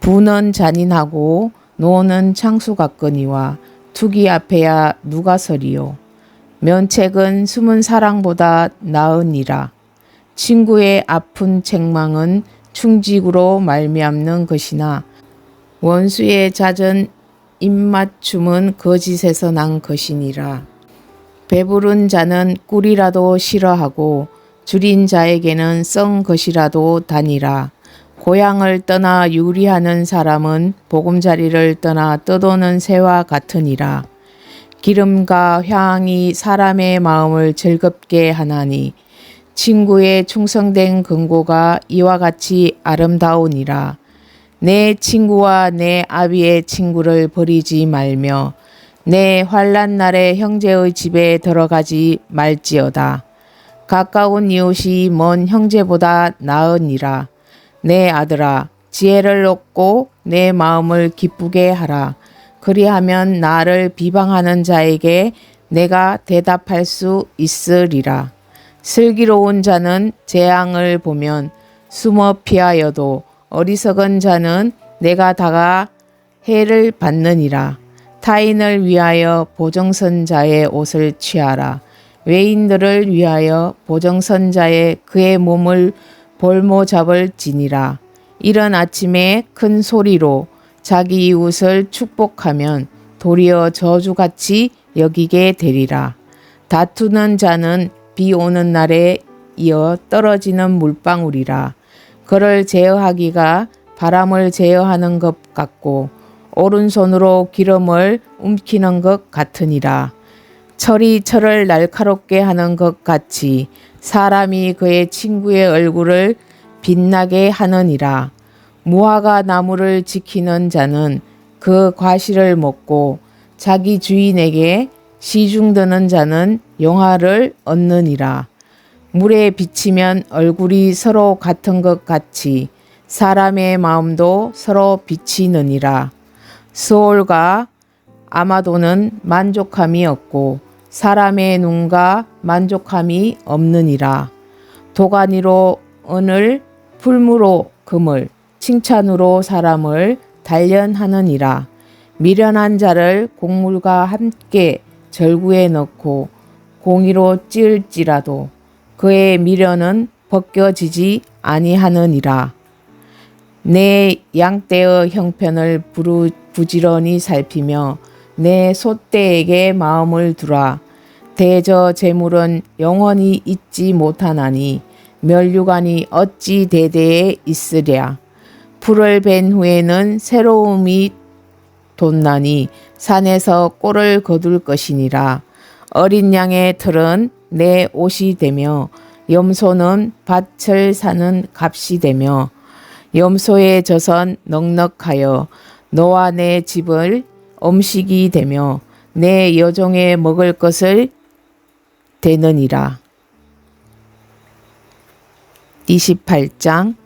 부는 잔인하고 노는 창수 같거니와 투기 앞에야 누가 서리요. 면책은 숨은 사랑보다 나으니라. 친구의 아픈 책망은 충직으로 말미암는 것이나 원수의 잦은 입맞춤은 거짓에서 난 것이니라. 배부른 자는 꿀이라도 싫어하고 줄인 자에게는 썩은 것이라도 다니라. 고향을 떠나 유리하는 사람은 보금자리를 떠나 떠도는 새와 같으니라. 기름과 향이 사람의 마음을 즐겁게 하나니 친구의 충성된 근고가 이와 같이 아름다우니라. 내 친구와 내 아비의 친구를 버리지 말며 내 환난 날에 형제의 집에 들어가지 말지어다. 가까운 이웃이 먼 형제보다 나으니라. 내 아들아, 지혜를 얻고 내 마음을 기쁘게 하라. 그리하면 나를 비방하는 자에게 내가 대답할 수 있으리라. 슬기로운 자는 재앙을 보면 숨어 피하여도 어리석은 자는 내가 다가 해를 받느니라. 타인을 위하여 보정선자의 옷을 취하라. 외인들을 위하여 보정선자의 그의 몸을 볼모잡을 지니라. 이른 아침에 큰 소리로 자기 이웃을 축복하면 도리어 저주같이 여기게 되리라. 다투는 자는 비 오는 날에 이어 떨어지는 물방울이라. 그를 제어하기가 바람을 제어하는 것 같고 오른손으로 기름을 움키는 것 같으니라. 철이 철을 날카롭게 하는 것 같이 사람이 그의 친구의 얼굴을 빛나게 하느니라. 무화과 나무를 지키는 자는 그 과실을 먹고 자기 주인에게 시중드는 자는 영화를 얻느니라. 물에 비치면 얼굴이 서로 같은 것 같이 사람의 마음도 서로 비치느니라. 스올과 아마도는 만족함이 없고 사람의 눈과 만족함이 없느니라. 도가니로 은을, 풀무로 금을, 칭찬으로 사람을 단련하느니라. 미련한 자를 곡물과 함께 절구에 넣고 공의로 찌을지라도 그의 미련은 벗겨지지 아니하느니라. 내 양떼의 형편을 부지런히 살피며 내 소떼에게 마음을 두라. 대저 재물은 영원히 있지 못하나니 멸류관이 어찌 대대에 있으랴. 풀을 벤 후에는 새로움이 돋나니 산에서 꼴을 거둘 것이니라. 어린 양의 털은 내 옷이 되며 염소는 밭을 사는 값이 되며 염소의 젖은 넉넉하여 너와 내 집을 음식이 되며 내 여종의 먹을 것을 되느니라. 28장.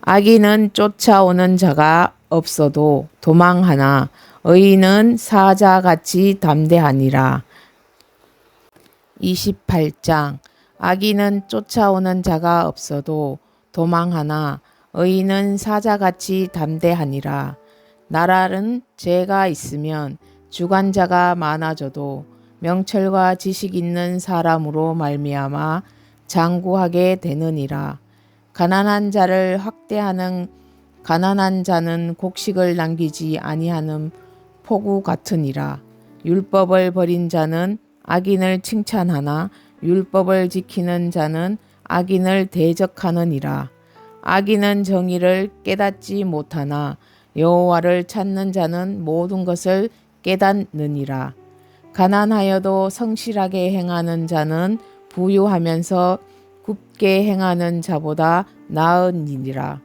악인은 쫓아오는 자가 없어도 도망하나 의인은 사자같이 담대하니라. 28장. 악인은 쫓아오는 자가 없어도 도망하나 의인은 사자같이 담대하니라. 나라는 죄가 있으면 주관자가 많아져도 명철과 지식 있는 사람으로 말미암아 장구하게 되느니라. 가난한 자를 학대하는 가난한 자는 곡식을 남기지 아니하는 포구 같으니라. 율법을 버린 자는 악인을 칭찬하나 율법을 지키는 자는 악인을 대적하느니라. 악인은 정의를 깨닫지 못하나 여호와를 찾는 자는 모든 것을 깨닫느니라. 가난하여도 성실하게 행하는 자는 부유하면서 굽게 행하는 자보다 나으니라.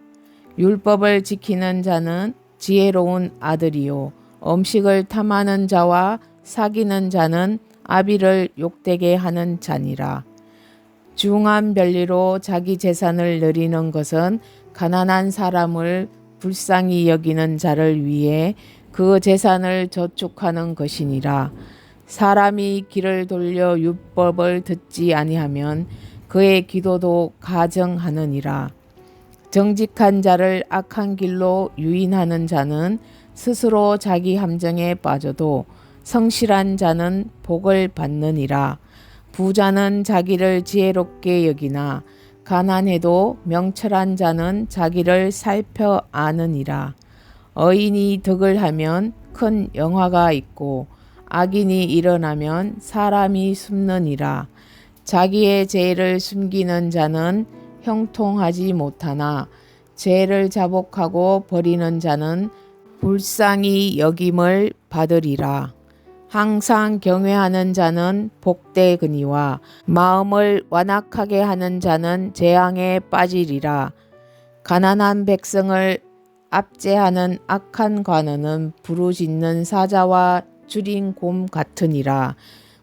율법을 지키는 자는 지혜로운 아들이요 음식을 탐하는 자와 사귀는 자는 아비를 욕되게 하는 자니라. 중한 별리로 자기 재산을 늘리는 것은 가난한 사람을 불쌍히 여기는 자를 위해 그 재산을 저축하는 것이니라. 사람이 귀를 돌려 율법을 듣지 아니하면 그의 기도도 가정하느니라. 정직한 자를 악한 길로 유인하는 자는 스스로 자기 함정에 빠져도 성실한 자는 복을 받느니라. 부자는 자기를 지혜롭게 여기나 가난해도 명철한 자는 자기를 살펴 아느니라. 의인이 덕을 하면 큰 영화가 있고 악인이 일어나면 사람이 숨느니라. 자기의 죄를 숨기는 자는 형통하지 못하나 죄를 자복하고 버리는 자는 불쌍히 여김을 받으리라. 항상 경외하는 자는 복되거니와 마음을 완악하게 하는 자는 재앙에 빠지리라. 가난한 백성을 압제하는 악한 관원은 부르짖는 사자와 줄인 곰 같으니라.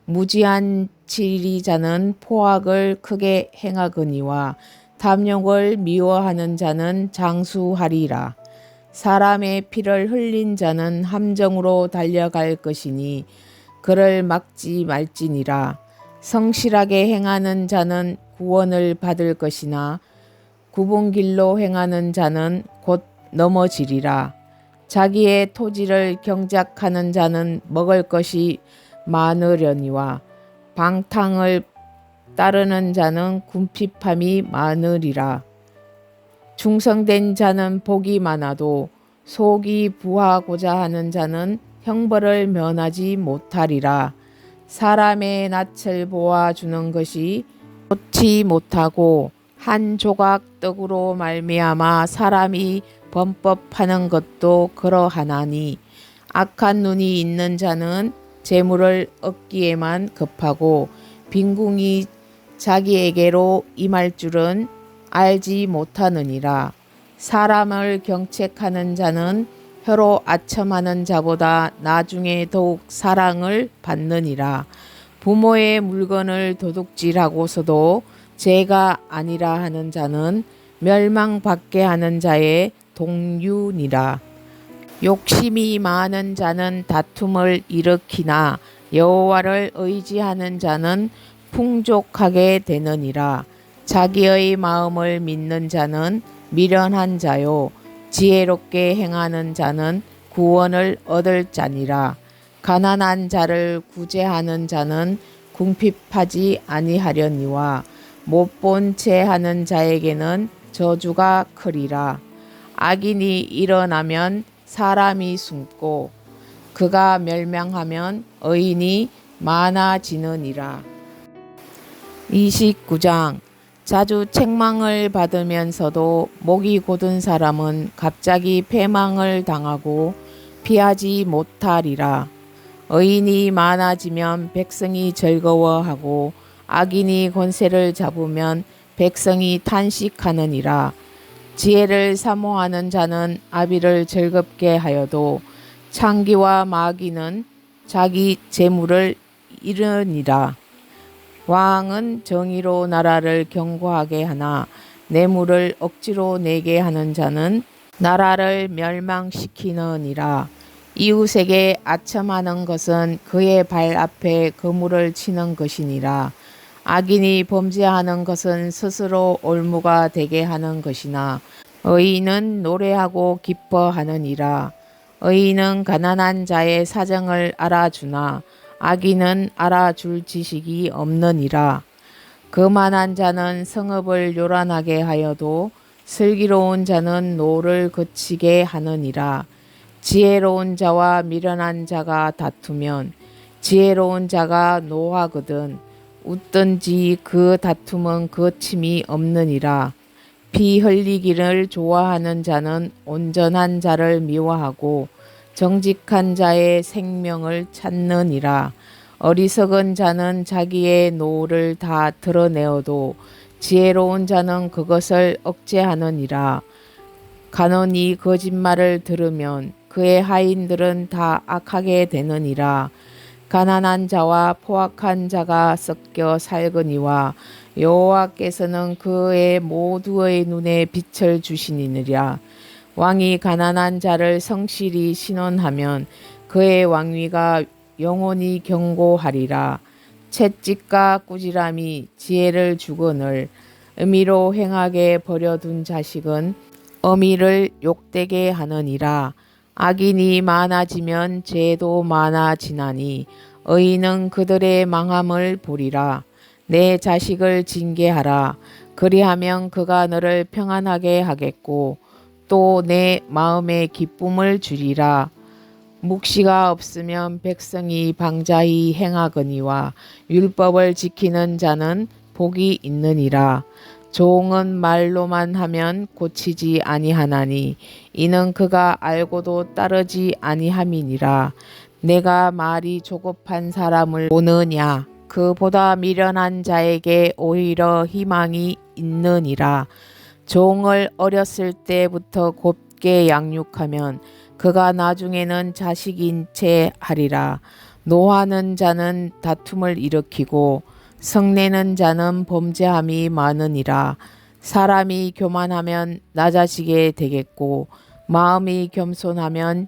무지한 치리자는 포악을 크게 행하거니와 탐욕을 미워하는 자는 장수하리라. 사람의 피를 흘린 자는 함정으로 달려갈 것이니 그를 막지 말지니라. 성실하게 행하는 자는 구원을 받을 것이나 굽은 길로 행하는 자는 곧 넘어지리라. 자기의 토지를 경작하는 자는 먹을 것이 많으려니와 방탕을 따르는 자는 궁핍함이 많으리라. 충성된 자는 복이 많아도 속이 부하고자 하는 자는 형벌을 면하지 못하리라. 사람의 낯을 보아주는 것이 좋지 못하고 한 조각 떡으로 말미암아 사람이 범법하는 것도 그러하나니 악한 눈이 있는 자는 재물을 얻기에만 급하고 빈궁이 자기에게로 임할 줄은 알지 못하느니라. 사람을 경책하는 자는 혀로 아첨하는 자보다 나중에 더욱 사랑을 받느니라. 부모의 물건을 도둑질하고서도 죄가 아니라 하는 자는 멸망받게 하는 자의 동류니라. 욕심이 많은 자는 다툼을 일으키나 여호와를 의지하는 자는 풍족하게 되느니라. 자기의 마음을 믿는 자는 미련한 자요 지혜롭게 행하는 자는 구원을 얻을 자니라. 가난한 자를 구제하는 자는 궁핍하지 아니하려니와 못본 채 하는 자에게는 저주가 크리라. 악인이 일어나면 사람이 숨고 그가 멸망하면 의인이 많아지느니라. 29장 자주 책망을 받으면서도 목이 곧은 사람은 갑자기 패망을 당하고 피하지 못하리라. 의인이 많아지면 백성이 즐거워하고 악인이 권세를 잡으면 백성이 탄식하느니라. 지혜를 사모하는 자는 아비를 즐겁게 하여도 창기와 마귀는 자기 재물을 잃으니라. 왕은 정의로 나라를 견고하게 하나 뇌물을 억지로 내게 하는 자는 나라를 멸망시키느니라. 이웃에게 아첨하는 것은 그의 발 앞에 그물을 치는 것이니라. 악인이 범죄하는 것은 스스로 올무가 되게 하는 것이나 의인은 노래하고 기뻐하느니라. 의인은 가난한 자의 사정을 알아주나 악인은 알아줄 지식이 없느니라. 거만한 자는 성읍을 요란하게 하여도 슬기로운 자는 노를 그치게 하느니라. 지혜로운 자와 미련한 자가 다투면 지혜로운 자가 노하거든 웃든지 그 다툼은 거침이 없느니라. 피 흘리기를 좋아하는 자는 온전한 자를 미워하고 정직한 자의 생명을 찾느니라. 어리석은 자는 자기의 노를 다 드러내어도 지혜로운 자는 그것을 억제하느니라. 간언이 거짓말을 들으면 그의 하인들은 다 악하게 되느니라. 가난한 자와 포악한 자가 섞여 살거니와 여호와께서는 그의 모두의 눈에 빛을 주시니라. 왕이 가난한 자를 성실히 신원하면 그의 왕위가 영원히 견고하리라. 채찍과 꾸지람이 지혜를 주거늘 의미로 행하게 버려둔 자식은 어미를 욕되게 하느니라. 악인이 많아지면 죄도 많아지나니 의인은 그들의 망함을 보리라. 내 자식을 징계하라. 그리하면 그가 너를 평안하게 하겠고 또 내 마음에 기쁨을 주리라. 묵시가 없으면 백성이 방자히 행하거니와 율법을 지키는 자는 복이 있느니라. 종은 말로만 하면 고치지 아니하나니 이는 그가 알고도 따르지 아니함이니라. 내가 말이 조급한 사람을 보느냐 그보다 미련한 자에게 오히려 희망이 있느니라. 종을 어렸을 때부터 곱게 양육하면 그가 나중에는 자식인 채 하리라. 노하는 자는 다툼을 일으키고 성내는 자는 범죄함이 많으니라. 사람이 교만하면 낮아지게 되겠고 마음이 겸손하면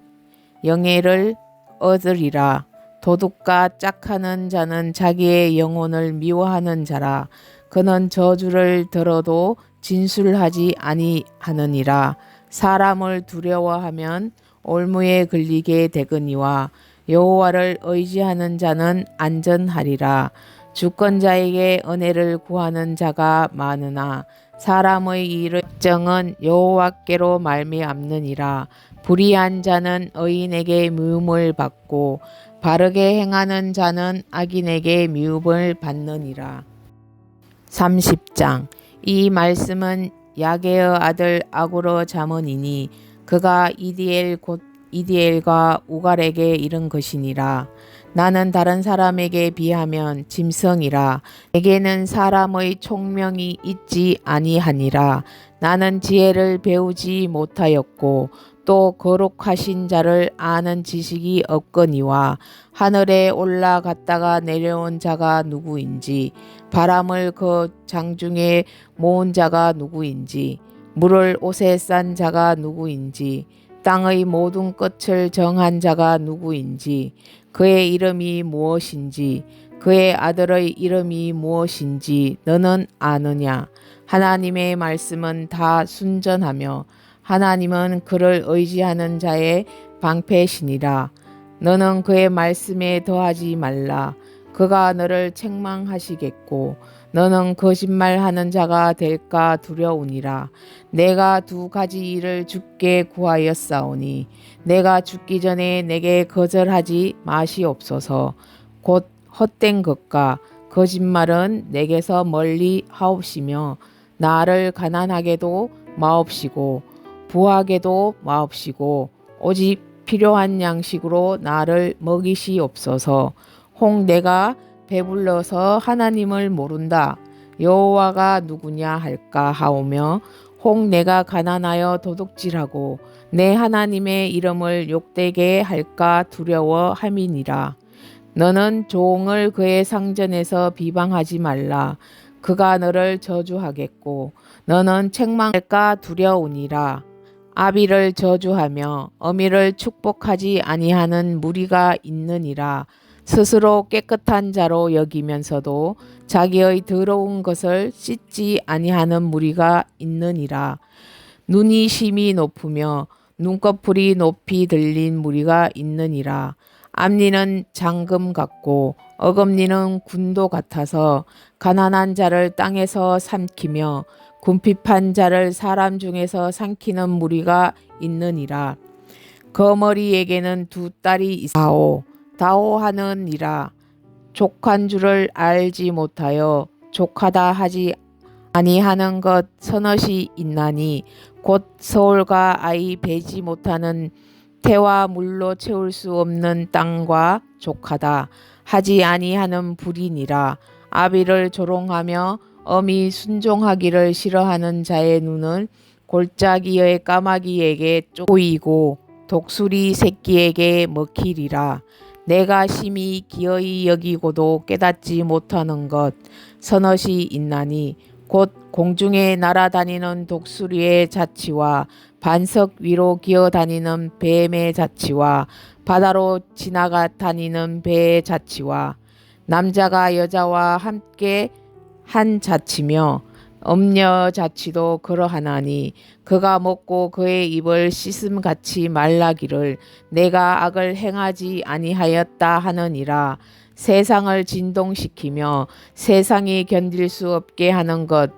영예를 얻으리라. 도둑과 짝하는 자는 자기의 영혼을 미워하는 자라. 그는 저주를 들어도 진술하지 아니하느니라. 사람을 두려워하면 올무에 걸리게 되거니와 여호와를 의지하는 자는 안전하리라. 주권자에게 은혜를 구하는 자가 많으나 사람의 일정은 여호와께로 말미암느니라. 불의한 자는 의인에게 미움을 받고 바르게 행하는 자는 악인에게 미움을 받느니라. 30장. 이 말씀은 야게의 아들 아구러 자문이니 그가 이디엘 곧 이디엘과 우갈에게 이른 것이니라. 나는 다른 사람에게 비하면 짐승이라. 내게는 사람의 총명이 있지 아니하니라. 나는 지혜를 배우지 못하였고 또 거룩하신 자를 아는 지식이 없거니와 하늘에 올라갔다가 내려온 자가 누구인지 바람을 그 장중에 모은 자가 누구인지 물을 옷에 싼 자가 누구인지 땅의 모든 끝을 정한 자가 누구인지 그의 이름이 무엇인지 그의 아들의 이름이 무엇인지 너는 아느냐? 하나님의 말씀은 다 순전하며 하나님은 그를 의지하는 자의 방패시니라. 너는 그의 말씀에 더하지 말라. 그가 너를 책망하시겠고 너는 거짓말하는 자가 될까 두려우니라. 내가 두 가지 일을 주께 구하였사오니 내가 죽기 전에 내게 거절하지 마시옵소서. 곧 헛된 것과 거짓말은 내게서 멀리 하옵시며 나를 가난하게도 마옵시고 부하게도 마옵시고 오직 필요한 양식으로 나를 먹이시옵소서. 혹 내가 배불러서 하나님을 모른다 여호와가 누구냐 할까 하오며 혹 내가 가난하여 도둑질하고 내 하나님의 이름을 욕되게 할까 두려워함이니라. 너는 종을 그의 상전에서 비방하지 말라. 그가 너를 저주하겠고 너는 책망할까 두려우니라. 아비를 저주하며 어미를 축복하지 아니하는 무리가 있느니라. 스스로 깨끗한 자로 여기면서도 자기의 더러운 것을 씻지 아니하는 무리가 있느니라. 눈이 심히 높으며 눈꺼풀이 높이 들린 무리가 있느니라. 앞니는 장금 같고 어금니는 군도 같아서 가난한 자를 땅에서 삼키며 궁핍한 자를 사람 중에서 삼키는 무리가 있느니라. 거머리에게는 두 딸이 있사오 다호하느니라. 족한 줄을 알지 못하여 족하다 하지 아니하는 것 서너시 있나니 곧 서울과 아이 베지 못하는 태와 물로 채울 수 없는 땅과 족하다 하지 아니하는 불이니라. 아비를 조롱하며 어미 순종하기를 싫어하는 자의 눈은 골짜기의 까마귀에게 쪼이고 독수리 새끼에게 먹히리라. 내가 심히 기어이 여기고도 깨닫지 못하는 것 서너시 있나니 곧 공중에 날아다니는 독수리의 자치와 반석 위로 기어다니는 뱀의 자치와 바다로 지나가 다니는 배의 자치와 남자가 여자와 함께 한 자치며 엄녀 자치도 그러하나니 그가 먹고 그의 입을 씻음같이 말라기를 내가 악을 행하지 아니하였다 하느니라. 세상을 진동시키며 세상이 견딜 수 없게 하는 것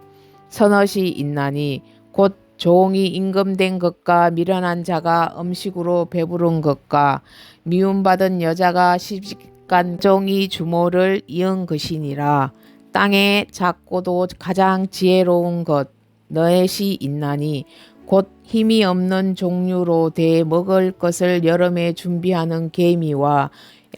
서너시 있나니 곧 종이 임금된 것과 미련한 자가 음식으로 배부른 것과 미움받은 여자가 시집간 종이 주모를 이은 것이니라. 땅에 작고도 가장 지혜로운 것 너넷이 있나니 곧 힘이 없는 종류로 돼 먹을 것을 여름에 준비하는 개미와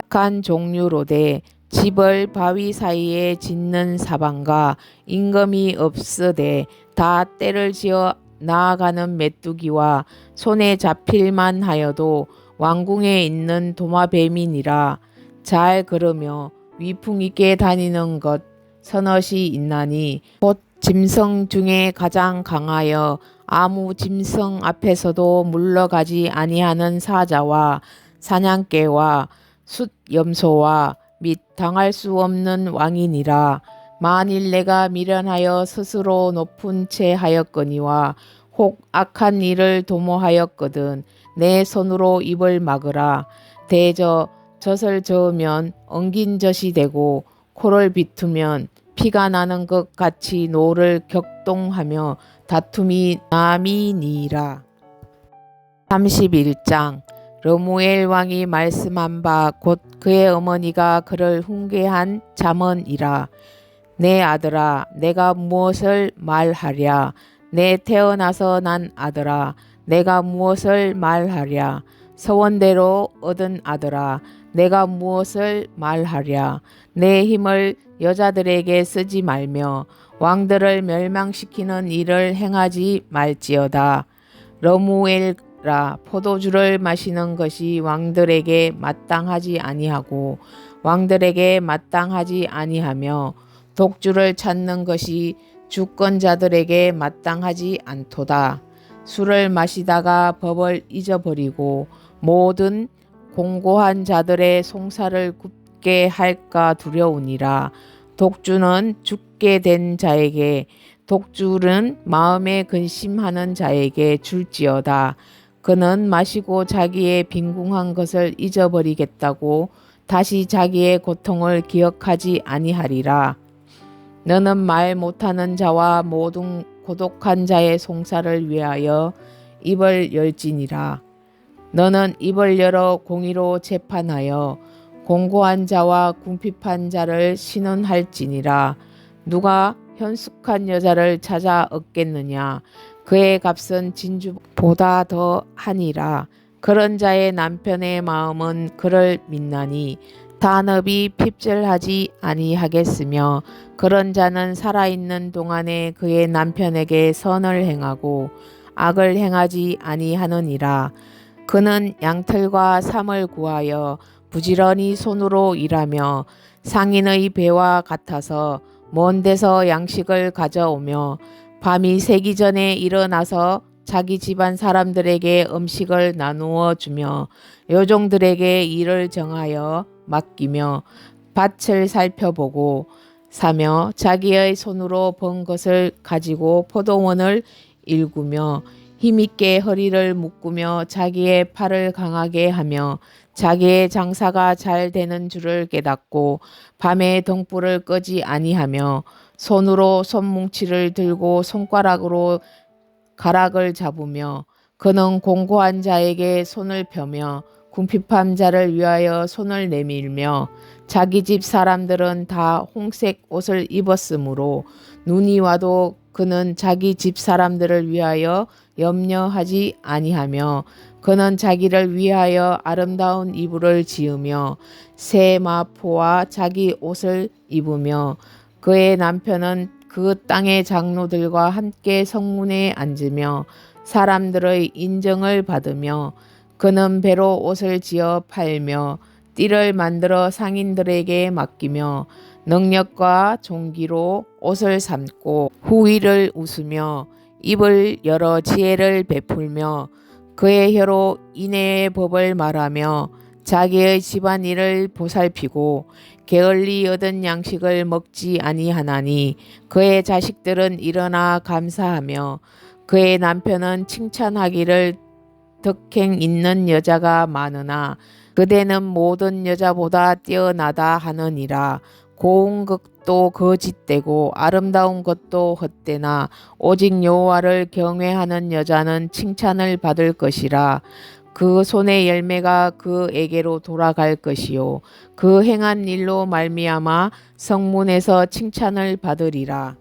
약한 종류로 돼 집을 바위 사이에 짓는 사방과 임금이 없으되 다 때를 지어 나아가는 메뚜기와 손에 잡힐만 하여도 왕궁에 있는 도마뱀이니라. 잘 걸으며 위풍 있게 다니는 것 서너시 있나니 곧 짐승 중에 가장 강하여 아무 짐승 앞에서도 물러가지 아니하는 사자와 사냥개와 숫염소와 및 당할 수 없는 왕이니라. 만일 내가 미련하여 스스로 높은 채 하였거니와 혹 악한 일을 도모하였거든 내 손으로 입을 막으라. 대저 젖을 저으면 엉긴 젖이 되고 코를 비투면 피가 나는 것 같이 노를 격동하며 다툼이 남이니라. 31장. 르무엘 왕이 말씀한 바 곧 그의 어머니가 그를 훈계한 잠언이라. 내 아들아, 내가 무엇을 말하랴? 내 태어나서 난 아들아, 내가 무엇을 말하랴? 서원대로 얻은 아들아, 내가 무엇을 말하랴? 내 힘을 여자들에게 쓰지 말며 왕들을 멸망시키는 일을 행하지 말지어다. 러무엘아, 포도주를 마시는 것이 왕들에게 마땅하지 아니하고 왕들에게 마땅하지 아니하며 독주를 찾는 것이 주권자들에게 마땅하지 않도다. 술을 마시다가 법을 잊어버리고 모든 공고한 자들의 송사를 굽게 할까 두려우니라. 독주는 죽게 된 자에게, 독주는 마음에 근심하는 자에게 줄지어다. 그는 마시고 자기의 빈궁한 것을 잊어버리겠다고 다시 자기의 고통을 기억하지 아니하리라. 너는 말 못하는 자와 모든 고독한 자의 송사를 위하여 입을 열지니라. 너는 입을 열어 공의로 재판하여 공고한 자와 궁핍한 자를 신원할지니라. 누가 현숙한 여자를 찾아 얻겠느냐? 그의 값은 진주보다 더 하니라. 그런 자의 남편의 마음은 그를 믿나니 단업이 핍절하지 아니하겠으며 그런 자는 살아있는 동안에 그의 남편에게 선을 행하고 악을 행하지 아니하느니라. 그는 양털과 삼을 구하여 부지런히 손으로 일하며 상인의 배와 같아서 먼 데서 양식을 가져오며 밤이 새기 전에 일어나서 자기 집안 사람들에게 음식을 나누어 주며 요종들에게 일을 정하여 맡기며 밭을 살펴보고 사며 자기의 손으로 번 것을 가지고 포도원을 일구며 힘있게 허리를 묶으며 자기의 팔을 강하게 하며 자기의 장사가 잘 되는 줄을 깨닫고 밤에 등불을 끄지 아니하며 손으로 손뭉치를 들고 손가락으로 가락을 잡으며 그는 공고한 자에게 손을 펴며 궁핍한 자를 위하여 손을 내밀며 자기 집 사람들은 다 홍색 옷을 입었으므로 눈이 와도 그는 자기 집 사람들을 위하여 염려하지 아니하며 그는 자기를 위하여 아름다운 이불을 지으며 새 마포와 자기 옷을 입으며 그의 남편은 그 땅의 장로들과 함께 성문에 앉으며 사람들의 인정을 받으며 그는 배로 옷을 지어 팔며 띠를 만들어 상인들에게 맡기며 능력과 종기로 옷을 삼고 후의를 웃으며 입을 열어 지혜를 베풀며 그의 혀로 인애의 법을 말하며 자기의 집안일을 보살피고 게을리 얻은 양식을 먹지 아니하나니 그의 자식들은 일어나 감사하며 그의 남편은 칭찬하기를 덕행 있는 여자가 많으나 그대는 모든 여자보다 뛰어나다 하느니라. 고운 것도 거짓되고 아름다운 것도 헛되나 오직 여호와를 경외하는 여자는 칭찬을 받을 것이라. 그 손의 열매가 그에게로 돌아갈 것이요 그 행한 일로 말미암아 성문에서 칭찬을 받으리라.